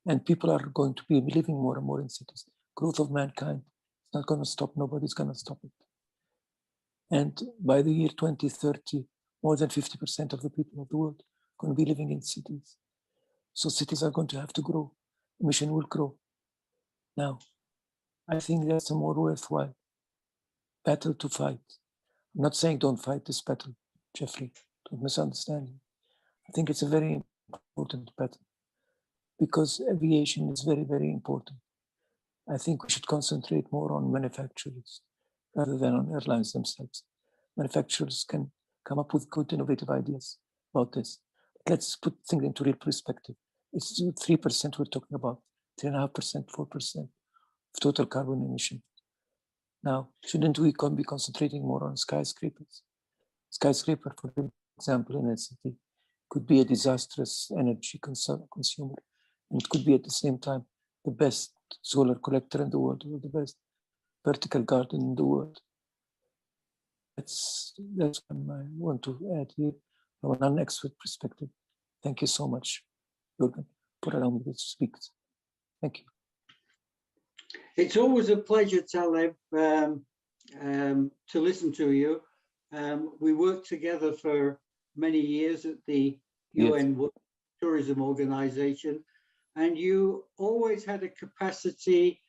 And people are going to be living more and more in cities. Growth of mankind is not going to stop. Nobody's going to stop it. And by the year 2030, more than 50% of the people of the world are going to be living in cities. So cities are going to have to grow. Emission will grow. Now, I think that's a more worthwhile battle to fight. I'm not saying don't fight this battle, Jeffrey, don't misunderstand me. I think it's a very important battle because aviation is very, very important. I think we should concentrate more on manufacturers rather than on airlines themselves. Manufacturers can come up with good, innovative ideas about this. But let's put things into real perspective. It's 3% we're talking about, 3.5%, 4% of total carbon emission. Now, shouldn't we be concentrating more on skyscrapers? Skyscraper, for example, in a city could be a disastrous energy consumer, and it could be at the same time the best solar collector in the world, or the best vertical garden in the world. That's what I want to add here from a non-expert perspective. Thank you so much, Jürgen, for allowing me to speak. Thank you.
It's always a pleasure, Taleb, to listen to you. We worked together for many years at the UN Tourism Organization, and you always had a capacity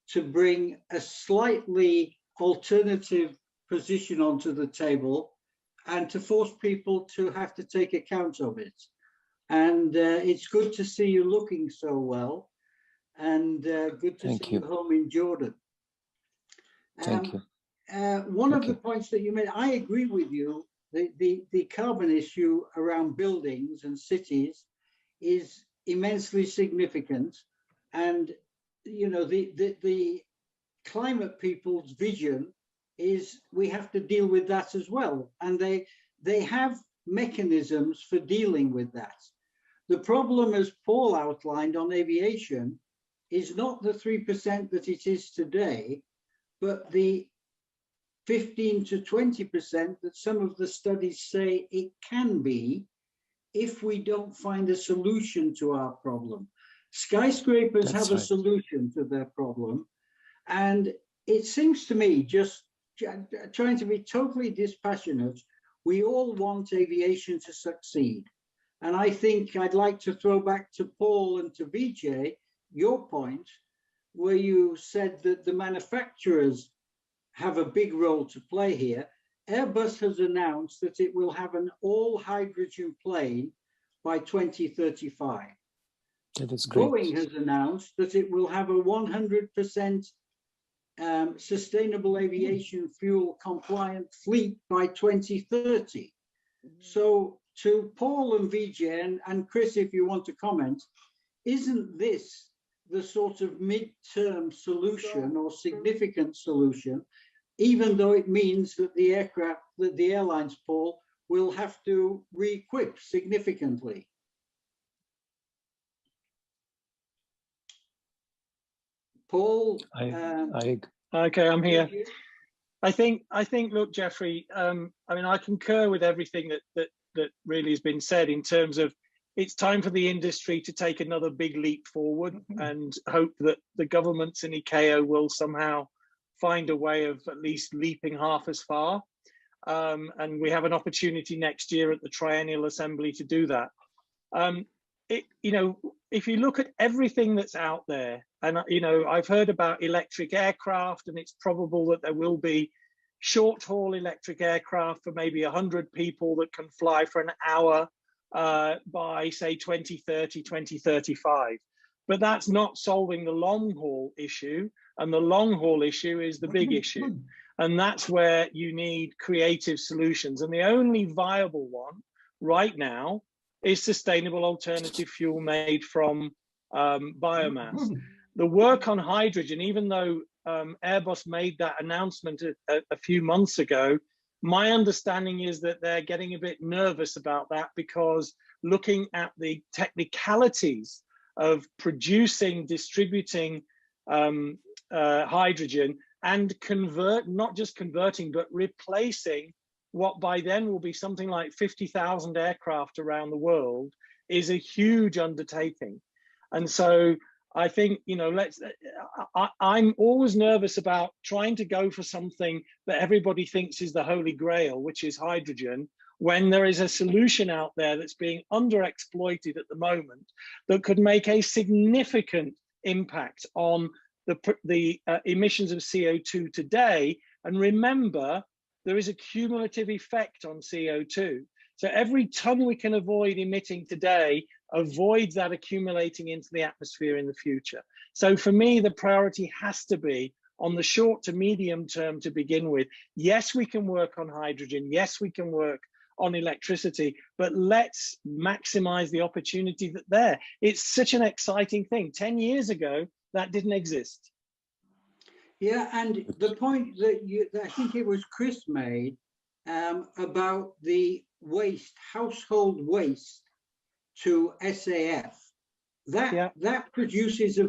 to bring a slightly alternative position onto the table and to force people to have to take account of it. And it's good to see you looking so well, and good to see you home in Jordan.
Thank you.
One of the points that you made, I agree with you, the carbon issue around buildings and cities is immensely significant. And, you know, the climate people's vision is we have to deal with that as well. And they have mechanisms for dealing with that. The problem, as Paul outlined on aviation, is not the 3% that it is today, but the 15 to 20% that some of the studies say it can be if we don't find a solution to our problem. Skyscrapers have a solution to their problem. And it seems to me, just trying to be totally dispassionate, we all want aviation to succeed. And I think I'd like to throw back to Paul and to Vijay, your point, where you said that the manufacturers have a big role to play here. Airbus has announced that it will have an all-hydrogen plane by 2035.
That is great.
Boeing has announced that it will have a 100% sustainable aviation fuel compliant fleet by 2030. So to Paul and Vijay, and Chris, if you want to comment, isn't this the sort of mid-term solution or significant solution, even though it means that the aircraft, that the airlines, Paul, will have to re-equip significantly? Paul?
Okay, I'm here. I think, look, Jeffrey, I mean, I concur with everything that really has been said in terms of it's time for the industry to take another big leap forward and hope that the governments in ICAO will somehow find a way of at least leaping half as far. And we have an opportunity next year at the Triennial Assembly to do that. You know, if you look at everything that's out there, and, you know, I've heard about electric aircraft, and it's probable that there will be short-haul electric aircraft for maybe 100 people that can fly for an hour by, say, 2030, 2035. But that's not solving the long-haul issue, and the long-haul issue is the big issue. And that's where you need creative solutions. And the only viable one right now is sustainable alternative fuel made from biomass. The work on hydrogen, even though Airbus made that announcement a few months ago, my understanding is that they're getting a bit nervous about that, because looking at the technicalities of producing, distributing hydrogen and not just converting, but replacing what by then will be something like 50,000 aircraft around the world, is a huge undertaking. And so I think, you know, I'm always nervous about trying to go for something that everybody thinks is the holy grail, which is hydrogen, when there is a solution out there that's being underexploited at the moment that could make a significant impact on the emissions of CO2 today. And remember, there is a cumulative effect on CO2. So every ton we can avoid emitting today avoids that accumulating into the atmosphere in the future. So for me, the priority has to be on the short to medium term to begin with. Yes, we can work on hydrogen. Yes, we can work on electricity, but let's maximize the opportunity that's there. It's such an exciting thing. 10 years ago, that didn't exist.
Yeah, and the point that I think it was Chris made about the waste, household waste to SAF, that produces a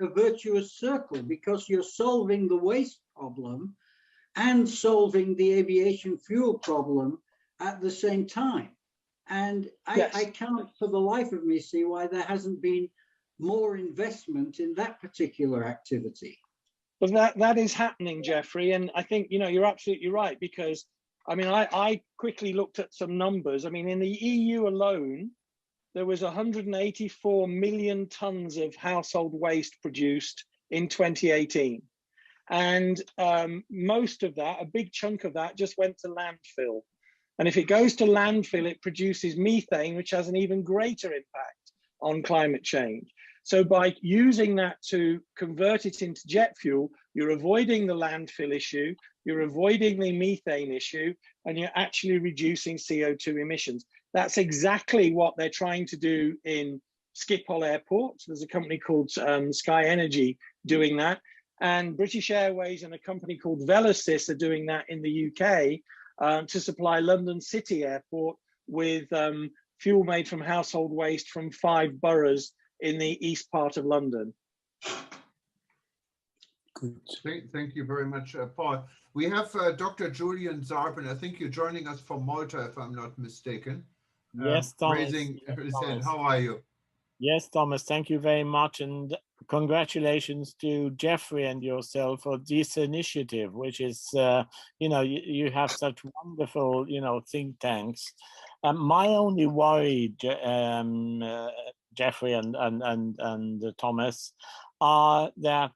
virtuous circle, because you're solving the waste problem and solving the aviation fuel problem at the same time. And I can't for the life of me see why there hasn't been more investment in that particular activity.
But that is happening, Jeffrey. And I think, you know, you're absolutely right, because I mean, I quickly looked at some numbers. I mean, in the EU alone, there was 184 million tons of household waste produced in 2018. And most of that, a big chunk of that, just went to landfill. And if it goes to landfill, it produces methane, which has an even greater impact on climate change. So by using that to convert it into jet fuel, you're avoiding the landfill issue, you're avoiding the methane issue, and you're actually reducing CO2 emissions. That's exactly what they're trying to do in Schiphol Airport. There's a company called Sky Energy doing that. And British Airways and a company called Velocys are doing that in the UK to supply London City Airport with fuel made from household waste from 5 boroughs in the east part of London.
Good.
Thank you very much, Paul. We have Dr. Julian Zarbin. I think you're joining us from Malta, if I'm not mistaken.
Yes, Thomas.
Raising his hand. How are you?
Yes, Thomas, thank you very much. And congratulations to Jeffrey and yourself for this initiative, which is, you know, you have such wonderful, you know, think tanks. My only worry, Jeffrey and Thomas, are that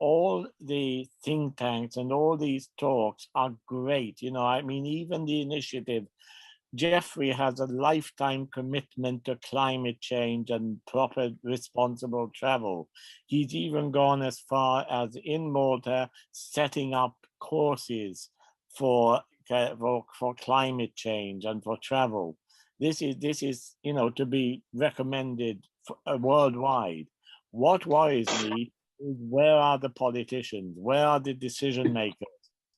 all the think tanks and all these talks are great. You know, I mean, even the initiative, Jeffrey has a lifetime commitment to climate change and proper responsible travel. He's even gone as far as in Malta setting up courses for climate change and for travel. This is you know, to be recommended worldwide. What worries me is, where are the politicians? Where are the decision makers?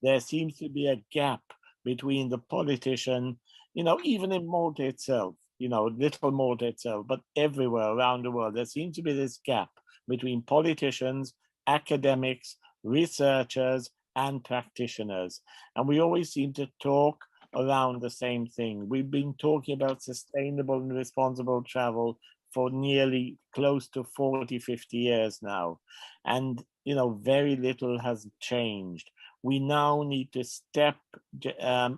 There seems to be a gap between the politician, you know, even in Malta itself, you know, little Malta itself, but everywhere around the world, there seems to be this gap between politicians, academics, researchers, and practitioners. And we always seem to talk around the same thing. We've been talking about sustainable and responsible travel for nearly close to 40, 50 years now. And, you know, very little has changed. We now need to step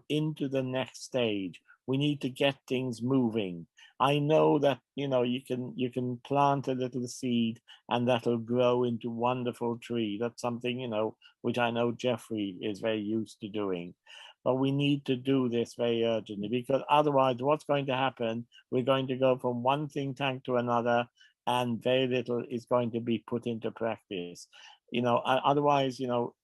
into the next stage. We need to get things moving. I know that, you know, you can plant a little seed and that'll grow into a wonderful tree. That's something, you know, which I know Jeffrey is very used to doing. But we need to do this very urgently, because otherwise what's going to happen, we're going to go from one think tank to another and very little is going to be put into practice. You know, otherwise, you know,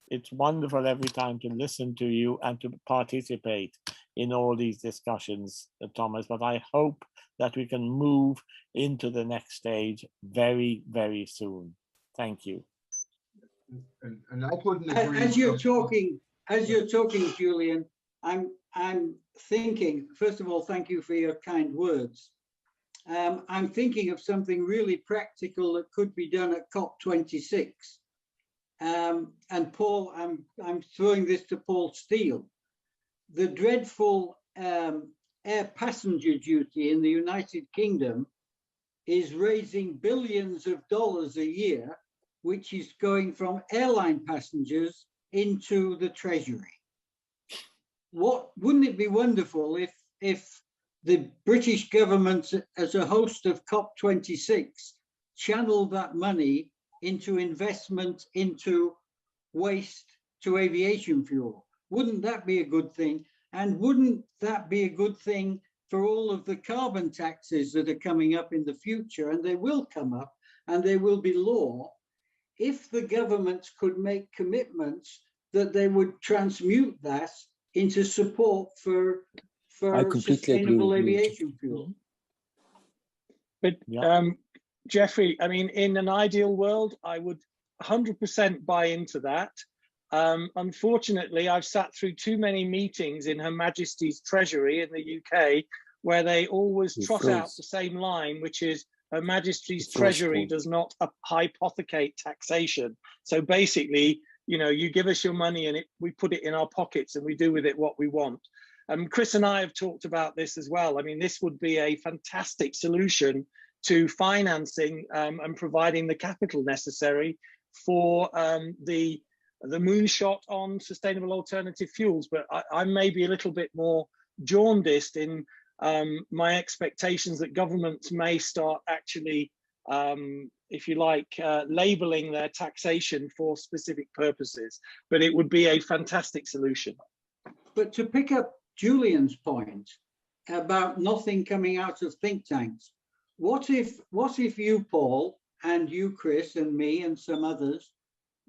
it's wonderful every time to listen to you and to participate in all these discussions, Thomas, but I hope that we can move into the next stage very, very soon. Thank you.
And I couldn't agree.
As you're talking, Julian, I'm thinking, first of all, thank you for your kind words. I'm thinking of something really practical that could be done at COP26. And Paul, I'm throwing this to Paul Steele. The dreadful air passenger duty in the United Kingdom is raising billions of dollars a year, which is going from airline passengers into the treasury. Wouldn't it be wonderful if the British government, as a host of COP26, channeled that money into investment into waste to aviation fuel? Wouldn't that be a good thing? And wouldn't that be a good thing for all of the carbon taxes that are coming up in the future? And they will come up and they will be law. If the governments could make commitments that they would transmute that into support for sustainable aviation fuel.
But
Yeah.
Jeffrey, I mean, in an ideal world, I would 100% buy into that. Unfortunately, I've sat through too many meetings in Her Majesty's Treasury in the UK where they always trot out the same line, which is Her Majesty's Treasury does not hypothecate taxation. So basically, you know, you give us your money and we put it in our pockets and we do with it what we want. Chris and I have talked about this as well. I mean, this would be a fantastic solution to financing and providing the capital necessary for the moonshot on sustainable alternative fuels. But I may be a little bit more jaundiced in my expectations that governments may start actually, if you like, labeling their taxation for specific purposes. But it would be a fantastic solution.
But to pick up Julian's point about nothing coming out of think tanks, what if you, Paul, and you, Chris, and me, and some others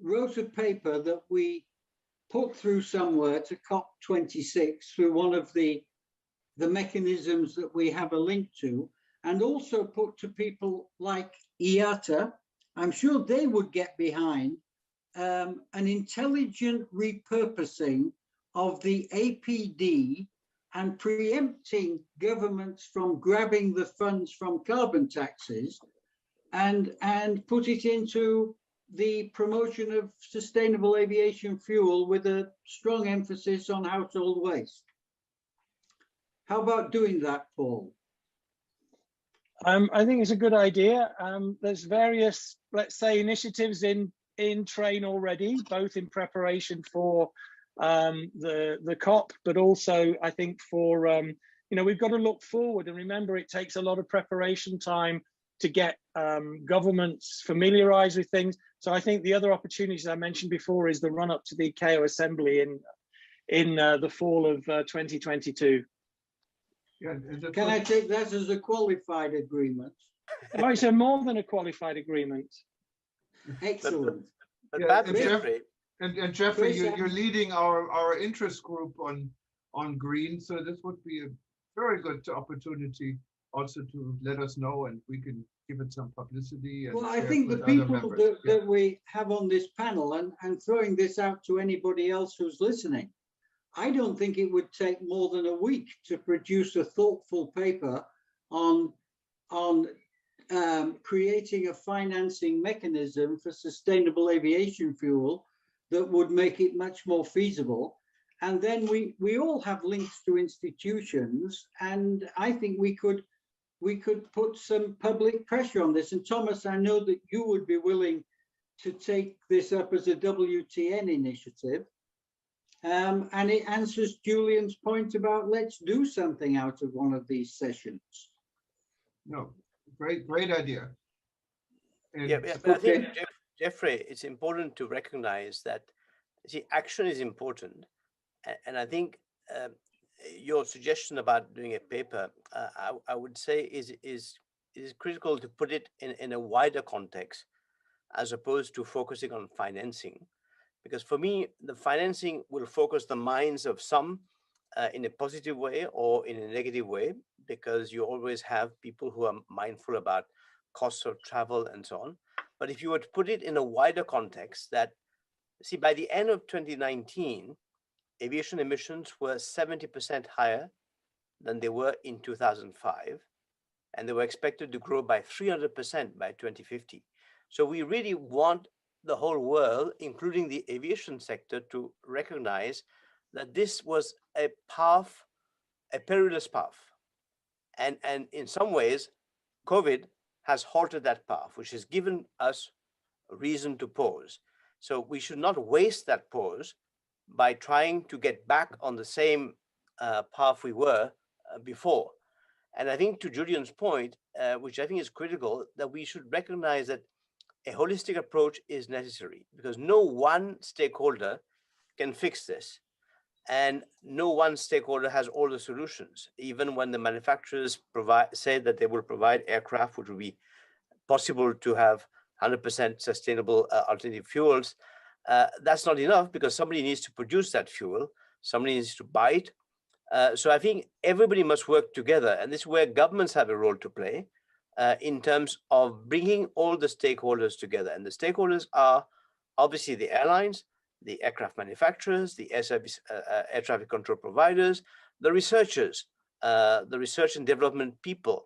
wrote a paper that we put through somewhere to COP26 through one of the mechanisms that we have a link to, and also put to people like IATA, I'm sure they would get behind an intelligent repurposing of the APD and preempting governments from grabbing the funds from carbon taxes and put it into the promotion of sustainable aviation fuel with a strong emphasis on household waste. How about doing that, Paul?
I think it's a good idea. There's various, let's say, initiatives in train already, both in preparation for the COP, but also I think for, you know, we've got to look forward and remember it takes a lot of preparation time to get governments familiarized with things. So I think the other opportunities I mentioned before is the run up to the ICAO Assembly in the fall of 2022.
Yeah,
can I take that as a qualified agreement?
Oh, so more than a qualified agreement.
Excellent.
But
yeah,
perhaps,
and
Jeffrey,
and Jeffrey,
Chris,
you're leading our interest group on green, so this would be a very good opportunity also to let us know, and we can give it some publicity. And
well, I think the people that we have on this panel, and throwing this out to anybody else who's listening, I don't think it would take more than a week to produce a thoughtful paper on creating a financing mechanism for sustainable aviation fuel that would make it much more feasible. And then we all have links to institutions, and I think we could put some public pressure on this. And Thomas, I know that you would be willing to take this up as a WTN initiative. And it answers Julian's point about let's do something out of one of these sessions.
No, great idea. And
yeah, but I think, Jeffrey, it's important to recognize that, see, action is important. And I think your suggestion about doing a paper, I would say is critical to put it in a wider context as opposed to focusing on financing. Because for me, the financing will focus the minds of some in a positive way or in a negative way, because you always have people who are mindful about costs of travel and so on. But if you were to put it in a wider context, that See, by the end of 2019, aviation emissions were 70% higher than they were in 2005, and they were expected to grow by 300% by 2050. So we really want the whole world, including the aviation sector, to recognize that this was a path, a perilous path. And in some ways, COVID has halted that path, which has given us a reason to pause. So we should not waste that pause by trying to get back on the same path we were before. And I think to Julian's point, which I think is critical, that we should recognize that a holistic approach is necessary, because no one stakeholder can fix this. And no one stakeholder has all the solutions. Even when the manufacturers say that they will provide aircraft, which will be possible to have 100% sustainable alternative fuels, that's not enough, because somebody needs to produce that fuel, somebody needs to buy it. So I think everybody must work together, and this is where governments have a role to play in terms of bringing all the stakeholders together. And the stakeholders are obviously the airlines, the aircraft manufacturers, the air traffic control providers, the researchers, the research and development people,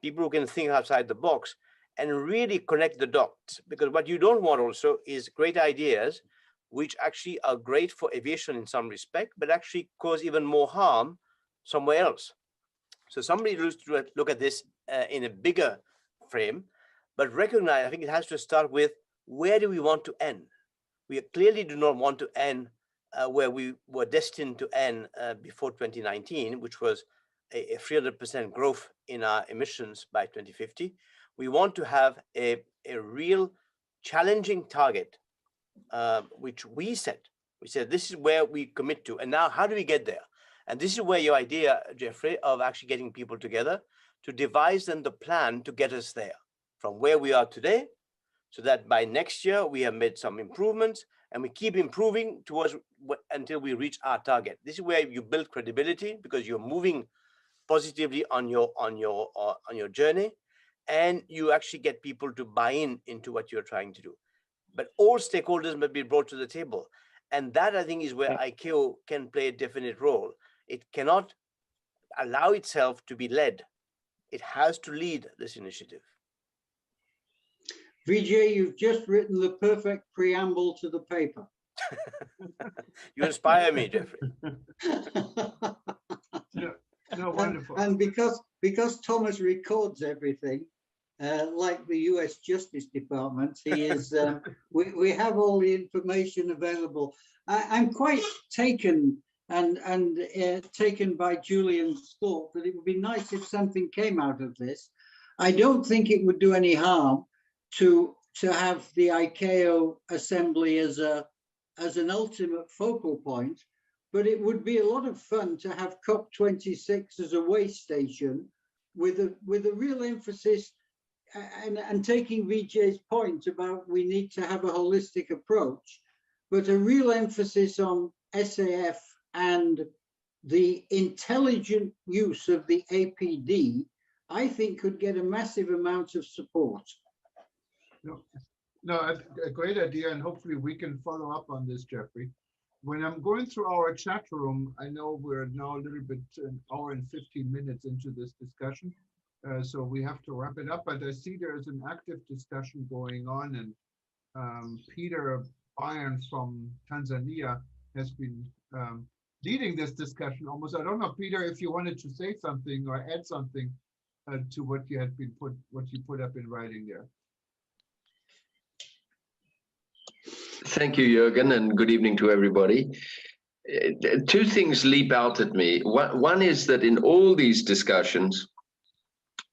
people who can think outside the box and really connect the dots. Because what you don't want also is great ideas which actually are great for aviation in some respect, but actually cause even more harm somewhere else. So somebody needs to look at this in a bigger frame, but recognize, I think it has to start with, where do we want to end? We clearly do not want to end where we were destined to end before 2019, which was a 300% growth in our emissions by 2050. We want to have a real challenging target, which we set. We said, this is where we commit to. And now how do we get there? And this is where your idea, Jeffrey, of actually getting people together to devise then the plan to get us there from where we are today, so that by next year we have made some improvements and we keep improving towards until we reach our target. This is where you build credibility, because you're moving positively on your journey, and you actually get people to buy into what you're trying to do. But all stakeholders must be brought to the table. And that, I think, is where ICAO can play a definite role. It cannot allow itself to be led. It has to lead this initiative.
Vijay, you've just written the perfect preamble to the paper.
You inspire me, Jeffrey. No, wonderful.
And because Thomas records everything, like the US Justice Department, he is. We have all the information available. I'm quite taken taken by Julian's thought that it would be nice if something came out of this. I don't think it would do any harm to have the ICAO assembly as an ultimate focal point, but it would be a lot of fun to have COP26 as a way station with a real emphasis, and taking Vijay's point about we need to have a holistic approach, but a real emphasis on SAF and the intelligent use of the APD, I think could get a massive amount of support.
No, a great idea, and hopefully we can follow up on this, Jeffrey. When I'm going through our chat room, I know we're now a little bit an hour and 15 minutes into this discussion, so we have to wrap it up. But I see there's an active discussion going on, and Peter Bayern from Tanzania has been leading this discussion almost. I don't know, Peter, if you wanted to say something or add something to what you put up in writing there.
Thank you, Jürgen, and good evening to everybody. Two things leap out at me. One is that in all these discussions,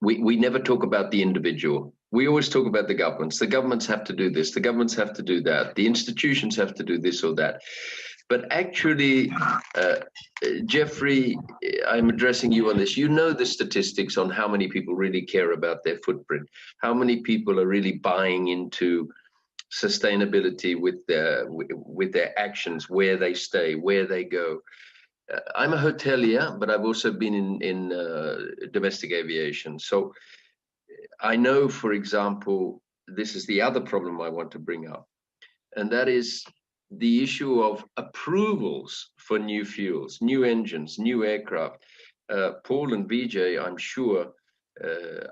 we never talk about the individual. We always talk about the governments. The governments have to do this. The governments have to do that. The institutions have to do this or that. But actually, Jeffrey, I'm addressing you on this. You know the statistics on how many people really care about their footprint, how many people are really buying into sustainability with their actions, where they stay, where they go. I'm a hotelier, but I've also been in domestic aviation. So I know, for example, this is the other problem I want to bring up, and that is the issue of approvals for new fuels, new engines, new aircraft. Paul and Vijay, I'm sure,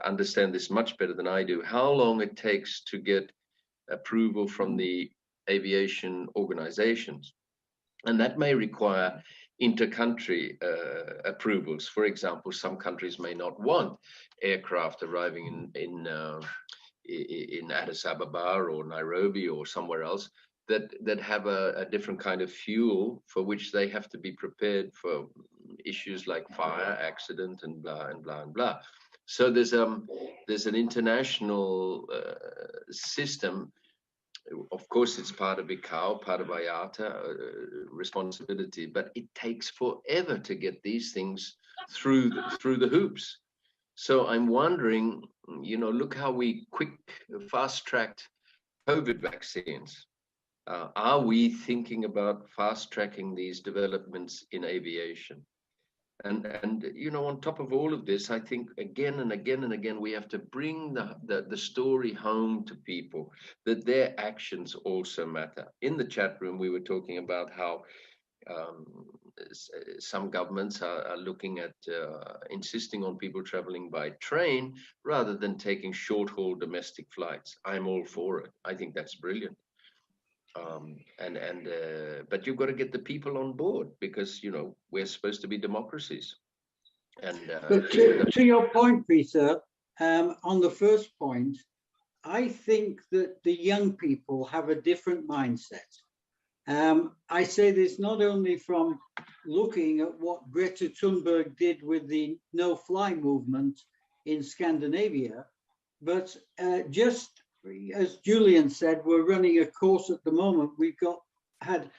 understand this much better than I do, how long it takes to get approval from the aviation organizations. And that may require inter-country approvals. For example, some countries may not want aircraft arriving in Addis Ababa or Nairobi or somewhere else that have a different kind of fuel for which they have to be prepared for issues like fire, accident, and blah and blah and blah. So there's an international system. Of course, it's part of ICAO, part of IATA responsibility, but it takes forever to get these things through the hoops. So I'm wondering, look how we fast-tracked COVID vaccines. Are we thinking about fast-tracking these developments in aviation? And on top of all of this, I think again and again and again, we have to bring the story home to people that their actions also matter. In the chat room, we were talking about how some governments are looking at insisting on people traveling by train rather than taking short-haul domestic flights. I'm all for it. I think that's brilliant. But you've got to get the people on board because we're supposed to be democracies. And
but to your point, Peter, on the first point, I think that the young people have a different mindset. I say this not only from looking at what Greta Thunberg did with the no-fly movement in Scandinavia, but just as Julian said, we're running a course at the moment. We've had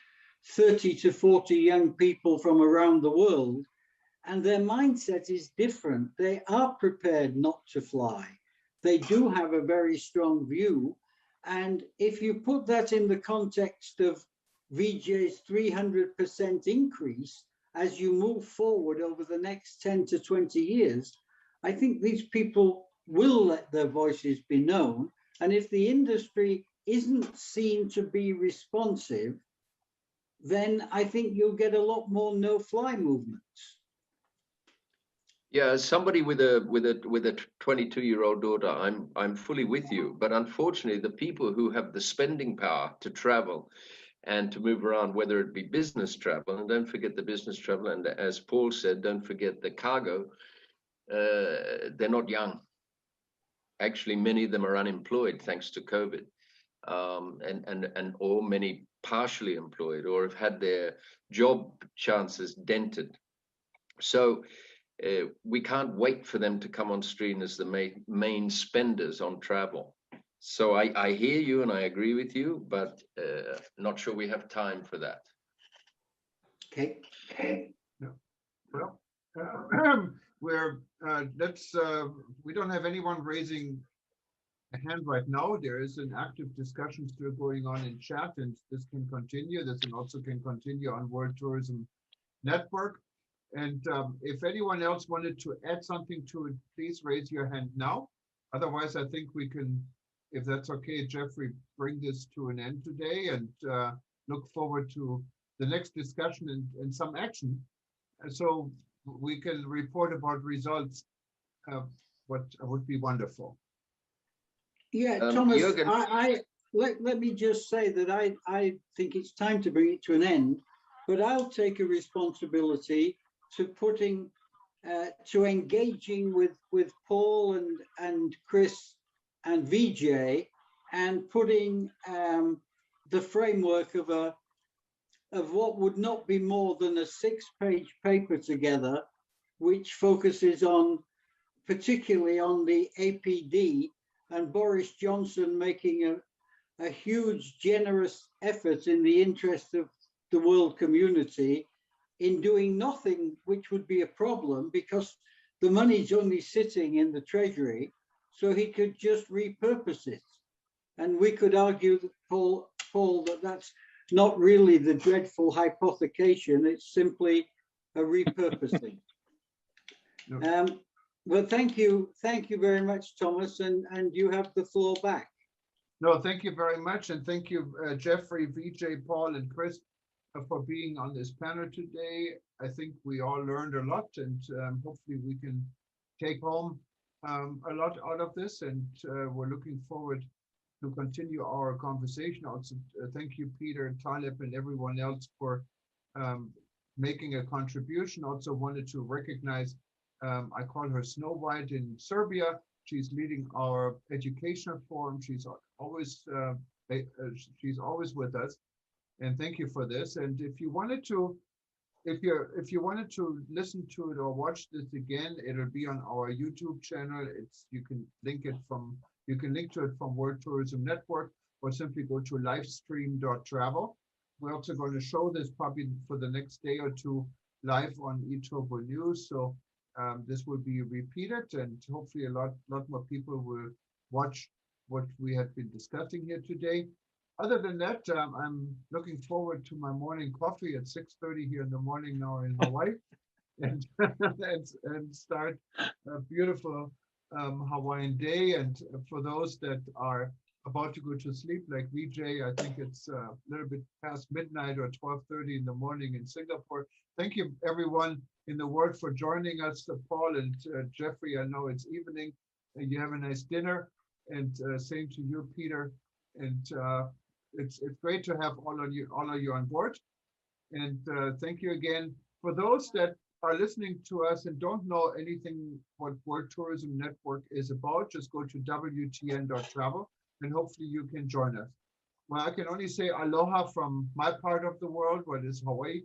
30 to 40 young people from around the world, and their mindset is different. They are prepared not to fly. They do have a very strong view. And if you put that in the context of Vijay's 300% increase, as you move forward over the next 10 to 20 years, I think these people will let their voices be known. And if the industry isn't seen to be responsive, then I think you'll get a lot more no-fly movements.
Yeah, as somebody with a 22-year-old daughter, I'm fully with you. But unfortunately, the people who have the spending power to travel and to move around, whether it be business travel, and don't forget the business travel, and as Paul said, don't forget the cargo, they're not young. Actually, many of them are unemployed thanks to COVID, or many partially employed or have had their job chances dented. So we can't wait for them to come on stream as the main spenders on travel. So I hear you and I agree with you, but not sure we have time for that.
Okay.
No. Well, we don't have anyone raising a hand right now. There is an active discussion still going on in chat, and this can continue. This also can continue on World Tourism Network. And if anyone else wanted to add something to it, please raise your hand now. Otherwise, I think we can, if that's okay, Jeffrey, bring this to an end today and look forward to the next discussion and some action. So we can report about results, what would be wonderful.
Yeah, Thomas,
Jürgen.
let me just say that I think it's time to bring it to an end, but I'll take a responsibility to engaging with Paul and Chris and Vijay and putting the framework of what would not be more than a 6-page paper together, which focuses particularly on the APD and Boris Johnson making a huge, generous effort in the interest of the world community in doing nothing, which would be a problem because the money's only sitting in the Treasury, so he could just repurpose it. And we could argue that, Paul, that that's not really the dreadful hypothecation, it's simply a repurposing.
No.
Well, thank you very much, Thomas, and you have the floor back.
No, thank you very much. And thank you, Jeffrey, Vijay, Paul, and Chris for being on this panel today. I think we all learned a lot, and hopefully we can take home a lot out of this. And we're looking forward to continue our conversation. Also, thank you, Peter, Taleb, and everyone else for making a contribution. Also wanted to recognize, I call her Snow White in Serbia. She's leading our educational forum. She's always with us, and thank you for this. And if you wanted to, if you wanted to listen to it or watch this again, it'll be on our YouTube channel. You can link to it from World Tourism Network, or simply go to livestream.travel. We're also going to show this probably for the next day or two live on eTurbo News. So this will be repeated, and hopefully a lot more people will watch what we have been discussing here today. Other than that, I'm looking forward to my morning coffee at 6:30 here in the morning now in Hawaii, and and start a beautiful Hawaiian day. And for those that are about to go to sleep, like Vijay, I think it's a little bit past midnight or 12:30 in the morning in Singapore. Thank you, everyone in the world, for joining us. Paul and Jeffrey, I know it's evening, and you have a nice dinner. And same to you, Peter. And it's great to have all of you on board. And thank you again. For those that are listening to us and don't know anything what World Tourism Network is about, just go to WTN.travel, and hopefully you can join us. Well, I can only say aloha from my part of the world, what is Hawaii,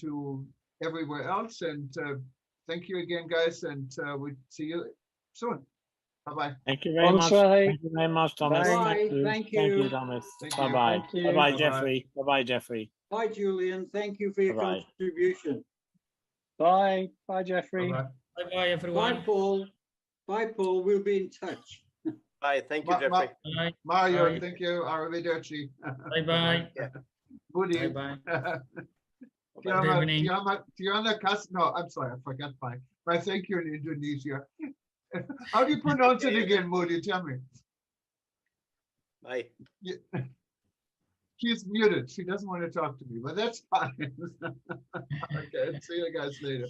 to everywhere else. And thank you again, guys, and we'll see you soon. Bye-bye.
Thank you very much. Thank you very much, Thomas.
Bye.
Thank you.
Thank
Thank
you.
you, Thomas.
Thank you.
Bye-bye.
Thank you.
Bye-bye,
Bye-bye.
Jeffrey. Bye-bye, Jeffrey.
Bye, Julian. Thank you for your
Bye-bye.
contribution.
Bye. Bye, Jeffrey.
Bye-bye.
Bye-bye, everyone.
Bye, Paul. Bye, Paul. We'll be in touch.
Bye. Thank you, Jeffrey.
Bye.
Mario,
Bye.
thank you. Arrivederci.
Bye-bye.
Budi.
Bye-bye.
Tiana no, I'm sorry, I forgot my thank you in Indonesia. How do you pronounce it again, Moody? Tell me.
Bye.
She's muted. She doesn't want to talk to me, but that's fine. Okay, see you guys later.